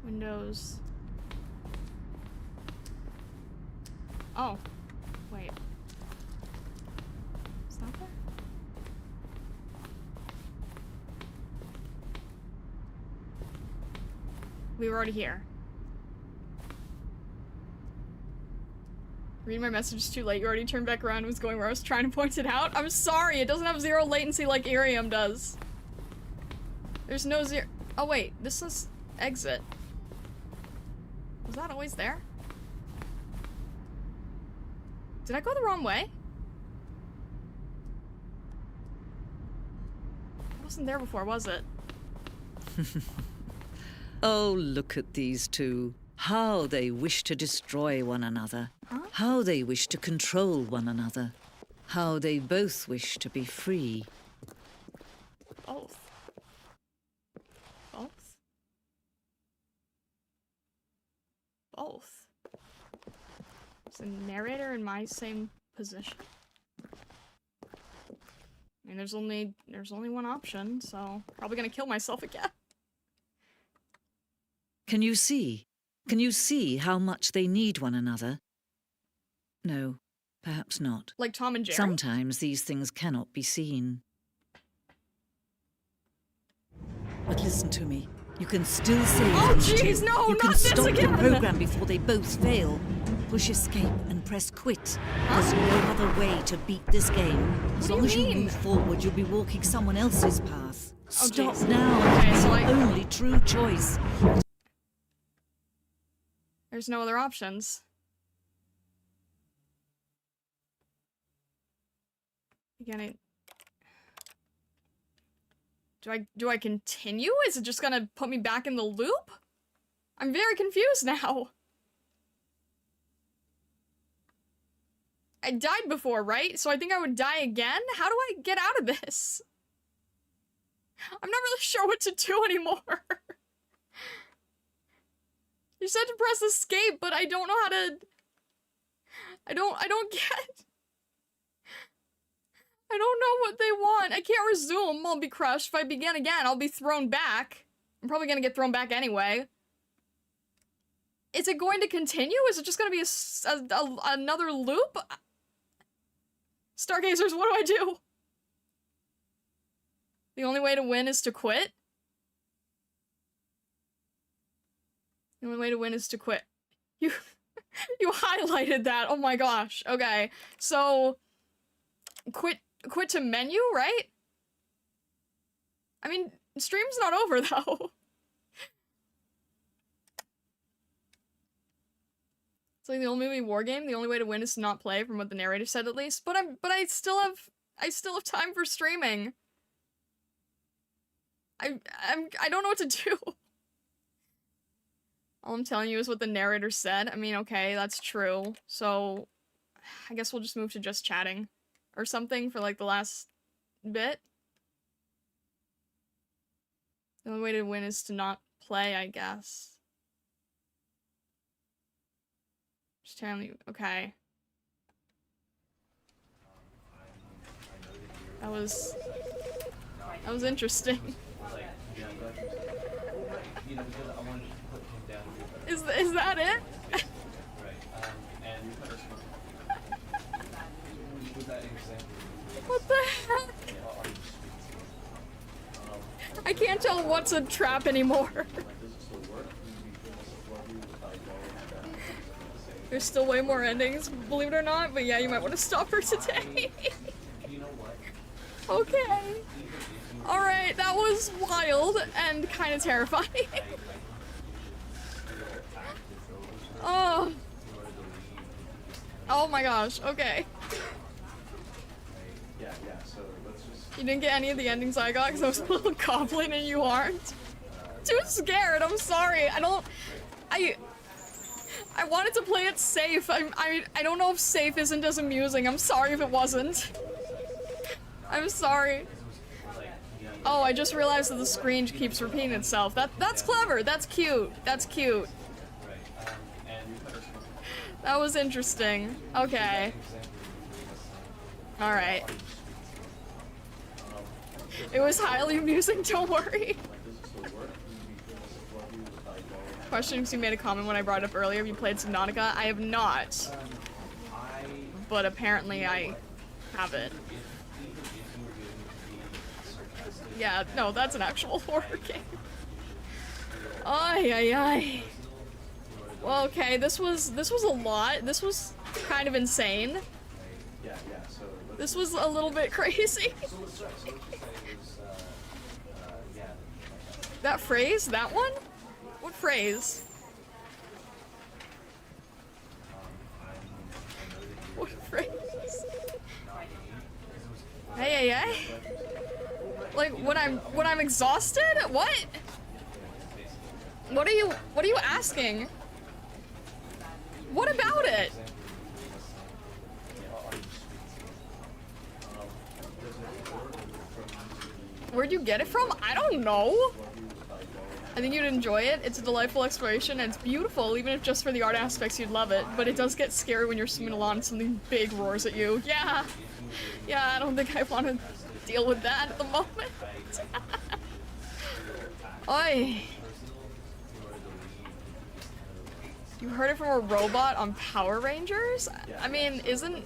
Windows. Oh. Wait. Is that there? We were already here. Read my message too late. You already turned back around and was going where I was trying to point it out. I'm sorry, it doesn't have zero latency like IRIAM does. There's no zero. Oh wait, this is exit. Was that always there? Did I go the wrong way? It wasn't there before, was it? Oh, look at these two. How they wish to destroy one another. Huh? How they wish to control one another. How they both wish to be free. Both. Both? Both. Is the narrator in my same position? I mean, there's only one option, so probably gonna kill myself again. Can you see? Can you see how much they need one another? No, perhaps not. Like Tom and Jerry? Sometimes these things cannot be seen. But listen to me. You can still save Oh, these jeez, two. no, You not can this stop again! the program before they both fail. Push escape and press quit. There's no other way to beat this game. As do long you as you mean? move forward, you'll be walking someone else's path. Oh, Stop jeez. now. Okay, It's so the only true choice. There's no other options. Again, do I continue? Is it just gonna put me back in the loop? I'm very confused now. I died before, right? So I think I would die again? How do I get out of this? I'm not really sure what to do anymore. You said to press escape, but I don't know how to... I don't get... I don't know what they want. I can't resume. I'll be crushed. If I begin again, I'll be thrown back. I'm probably gonna get thrown back anyway. Is it going to continue? Is it just gonna be another loop? Stargazers, what do I do? The only way to win is to quit? The only way to win is to quit. You highlighted that. Oh my gosh. Okay. So quit to menu, right? I mean, stream's not over though. It's like the old movie War Game. The only way to win is to not play, from what the narrator said at least. But I still have time for streaming. I don't know what to do. All I'm telling you is what the narrator said. I mean, okay, that's true. So, I guess we'll just move to just chatting. Or something for, like, the last bit. The only way to win is to not play, I guess. Just telling you, okay. That was interesting. Is that it? What the heck? I can't tell what's a trap anymore. There's still way more endings, believe it or not, but yeah, you might want to stop for today. Okay. Alright, that was wild and kind of terrifying. Oh. Oh my gosh, okay. You didn't get any of the endings I got because I was a little goblin and you aren't? Too scared, I'm sorry. I wanted to play it safe. I don't know if safe isn't as amusing. I'm sorry if it wasn't. I'm sorry. Oh, I just realized that the screen keeps repeating itself. That's clever. That's cute. That's cute. That was interesting. Okay. Alright. It was highly amusing, don't worry. Questions, you made a comment when I brought it up earlier. Have you played Subnautica? I have not. But apparently I haven't. Yeah, no, that's an actual horror game. Ay, ay, ay. Well, okay, this was a lot. This was kind of insane. This was a little bit crazy. That phrase? That one? What phrase? What phrase? Hey, hey, hey. Like when I'm exhausted? What? What are you asking? What about it? Where'd you get it from? I don't know. I think you'd enjoy it. It's a delightful exploration and it's beautiful, even if just for the art aspects you'd love it. But it does get scary when you're swimming along and something big roars at you. Yeah. Yeah, I don't think I want to deal with that at the moment. Oi. You heard it from a robot on Power Rangers? I mean, isn't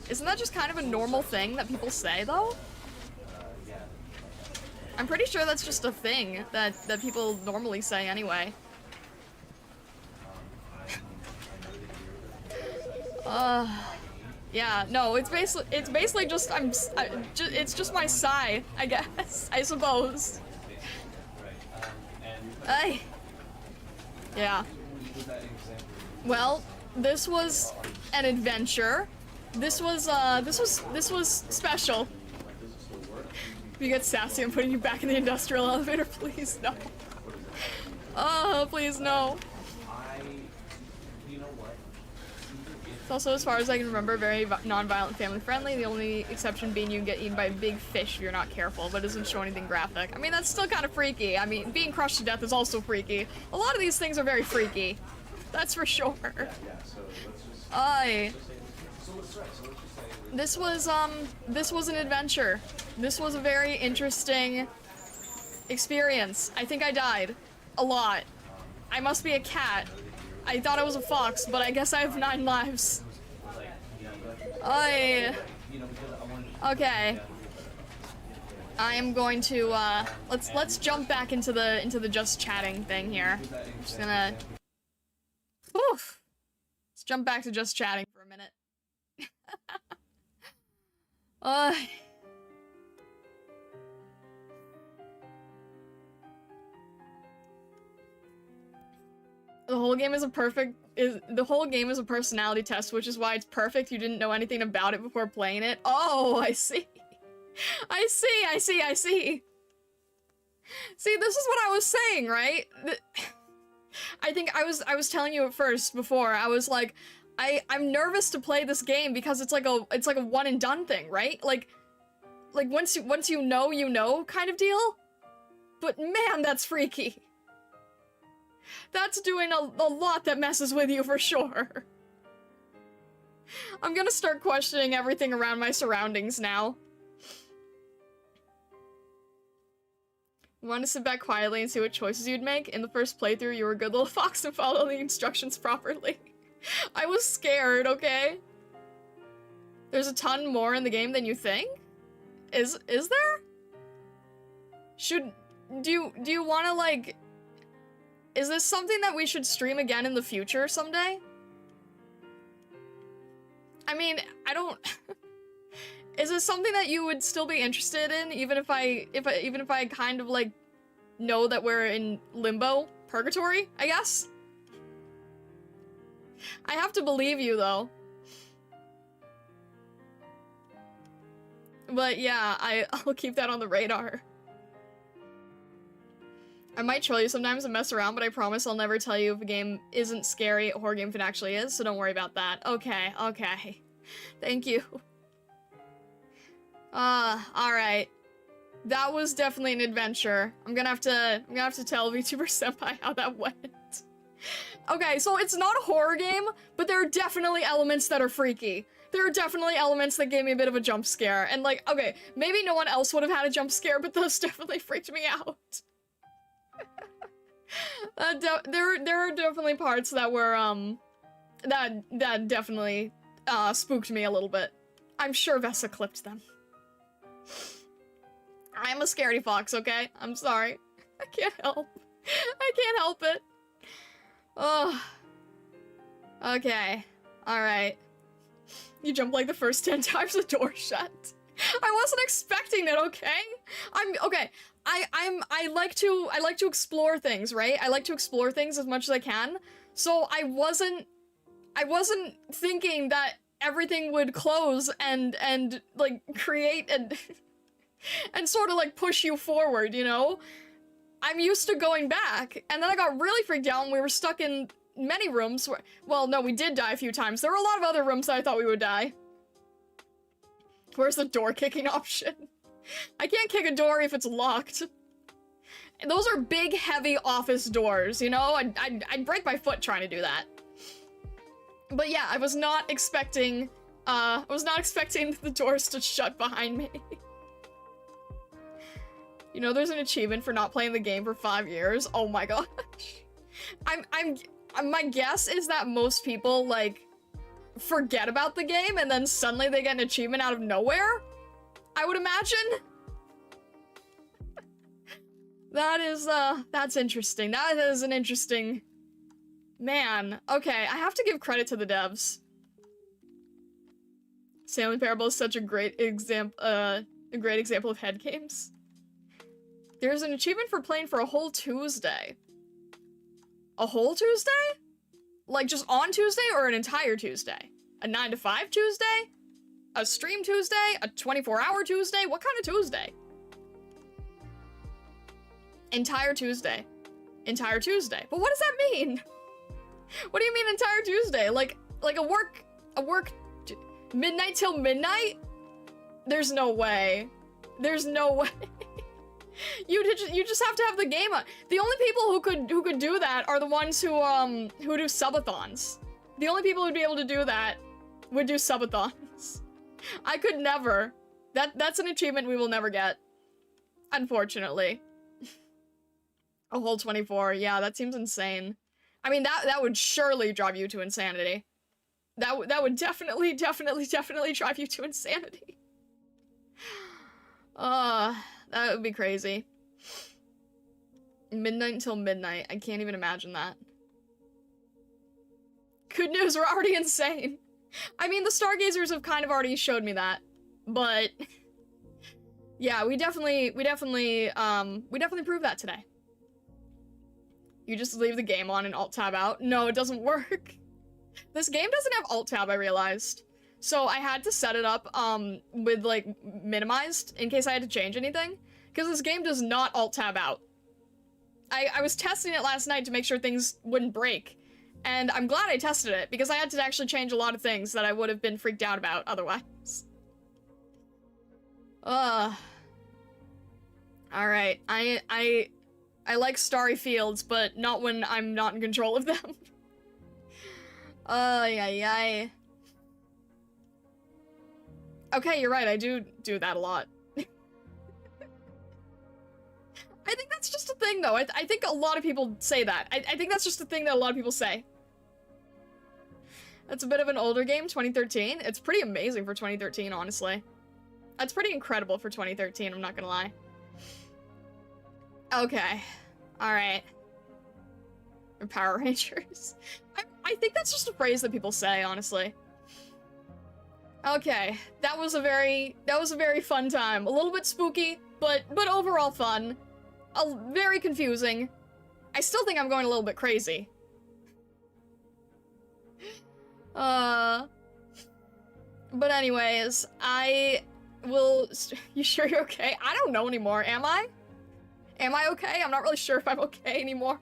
that just kind of a normal thing that people say, though? I'm pretty sure that's just a thing that people normally say anyway. Yeah, no, it's basically just it's just my sigh, I guess, I suppose. Ay. Yeah. Well, this was an adventure. This was special. If you get sassy, I'm putting you back in the industrial elevator, please no. Oh, please no. It's also, as far as I can remember, very non-violent, family-friendly. The only exception being you can get eaten by a big fish if you're not careful, but doesn't show anything graphic. I mean, that's still kind of freaky. I mean, being crushed to death is also freaky. A lot of these things are very freaky. That's for sure. Aye. This was an adventure. This was a very interesting experience. I think I died. A lot. I must be a cat. I thought I was a fox, but I guess I have 9 lives. Okay. I am going to, let's jump back into the just chatting thing here. I'm just gonna... Oof. Let's jump back to just chatting for a minute. The whole game is a personality test, which is why it's perfect. You didn't know anything about it before playing it. Oh, I see. I see. See, this is what I was saying, right? I think I was telling you at first before. I was like, I'm nervous to play this game because it's like a one and done thing, right? Like once you know kind of deal. But man, that's freaky. That's doing a lot that messes with you for sure. I'm gonna start questioning everything around my surroundings now. Want to sit back quietly and see what choices you'd make? In the first playthrough, you were a good little fox and followed the instructions properly. I was scared, okay? There's a ton more in the game than you think? Is there? Do you want to, like... Is this something that we should stream again in the future someday? I mean, I don't... Is this something that you would still be interested in, even if I kind of, like, know that we're in limbo? Purgatory, I guess? I have to believe you, though. But yeah, I'll keep that on the radar. I might troll you sometimes and mess around, but I promise I'll never tell you if a game isn't scary, a horror game if it actually is, so don't worry about that. Okay. Thank you. Alright. That was definitely an adventure. I'm gonna have to tell VTuber Senpai how that went. Okay, so it's not a horror game, but there are definitely elements that are freaky. There are definitely elements that gave me a bit of a jump scare. And like, okay, maybe no one else would have had a jump scare, but those definitely freaked me out. There are definitely parts that were, that definitely, spooked me a little bit. I'm sure Vessa clipped them. I'm a scaredy fox, okay? I'm sorry. I can't help. I can't help it. Oh. Okay. Alright. You jump like the first 10 times the door shut. I wasn't expecting it, okay? Okay. I like to explore things, right? I like to explore things as much as I can. So I wasn't thinking that everything would close and like create and sort of like push you forward, you know? I'm used to going back, and then I got really freaked out and we were stuck in many rooms where, well, no, we did die a few times. There were a lot of other rooms that I thought we would die. Where's the door kicking option? I can't kick a door if it's locked. And those are big, heavy office doors, you know? I'd break my foot trying to do that. But yeah, I was not expecting the doors to shut behind me. You know, there's an achievement for not playing the game for 5 years. Oh my gosh. My guess is that most people, like, forget about the game and then suddenly they get an achievement out of nowhere? I would imagine. That's interesting. That is an interesting... Man, okay, I have to give credit to the devs. Stanley Parable is such a great example of head games. There's an achievement for playing for a whole Tuesday. A whole Tuesday? Like just on Tuesday or an entire Tuesday? A 9 to 5 Tuesday? A stream Tuesday? A 24-hour Tuesday? What kind of Tuesday? Entire Tuesday. Entire Tuesday. But what does that mean? What do you mean entire Tuesday? Like a work midnight till midnight? There's no way. There's no way. You just have to have the game on. The only people who could do that are the ones who do subathons. The only people who'd be able to do that would do subathons. I could never. That's an achievement we will never get. Unfortunately. A whole 24. Yeah, that seems insane. I mean, that would surely drive you to insanity. That would definitely drive you to insanity. That would be crazy. Midnight until midnight. I can't even imagine that. Good news, we're already insane. I mean, the Stargazers have kind of already showed me that, but yeah, we definitely proved that today. You just leave the game on and Alt-Tab out. No, it doesn't work. This game doesn't have Alt-Tab, I realized. So I had to set it up, with, like, minimized, in case I had to change anything. Because this game does not Alt-Tab out. I was testing it last night to make sure things wouldn't break. And I'm glad I tested it, because I had to actually change a lot of things that I would have been freaked out about otherwise. Alright, I like starry fields, but not when I'm not in control of them. Ay. Okay, you're right, I do that a lot. I think that's just a thing, though. I think a lot of people say that. I think that's just a thing that a lot of people say. That's a bit of an older game, 2013. It's pretty amazing for 2013, honestly. That's pretty incredible for 2013, I'm not gonna lie. Okay. Alright. Power Rangers. I think that's just a phrase that people say, honestly. Okay, that was a very fun time. A little bit spooky, but overall fun. Very confusing. I still think I'm going a little bit crazy. But anyways, I will... You sure you're okay? I don't know anymore, am I? Am I okay? I'm not really sure if I'm okay anymore.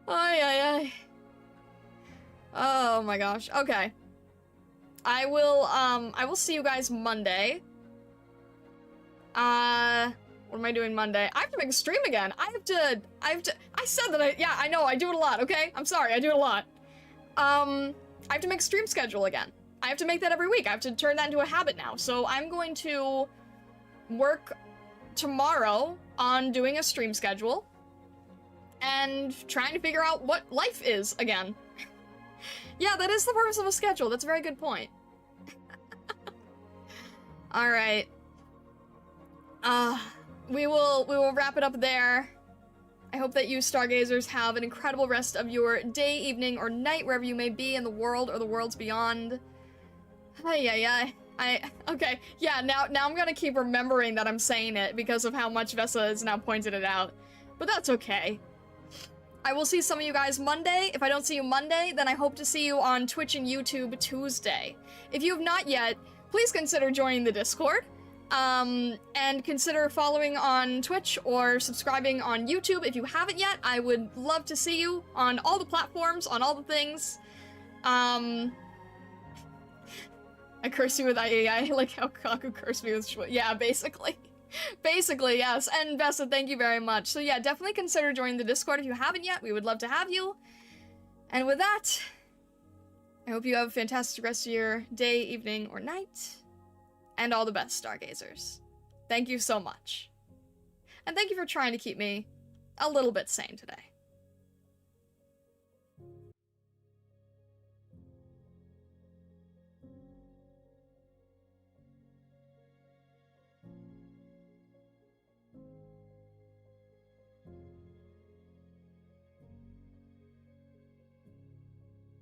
Ay. Oh my gosh, okay. I will see you guys Monday. What am I doing Monday? I have to make a stream again. I I said that yeah, I know, I do it a lot, okay? I'm sorry, I do it a lot. I have to make a stream schedule again. I have to make that every week. I have to turn that into a habit now. So I'm going to work tomorrow on doing a stream schedule and trying to figure out what life is again. Yeah, that is the purpose of a schedule. That's a very good point. All right. We will wrap it up there. I hope that you stargazers have an incredible rest of your day, evening, or night, wherever you may be in the world or the worlds beyond. Okay, yeah, now I'm gonna keep remembering that I'm saying it because of how much Vesa has now pointed it out. But that's okay. I will see some of you guys Monday. If I don't see you Monday, then I hope to see you on Twitch and YouTube Tuesday. If you have not yet, please consider joining the Discord. And consider following on Twitch or subscribing on YouTube if you haven't yet. I would love to see you on all the platforms, on all the things. I curse you with IAI, like how Kaku cursed me with yeah, basically. Basically, yes. And Vesa, thank you very much. So yeah, definitely consider joining the Discord if you haven't yet. We would love to have you. And with that, I hope you have a fantastic rest of your day, evening, or night. And all the best, stargazers. Thank you so much. And thank you for trying to keep me a little bit sane today.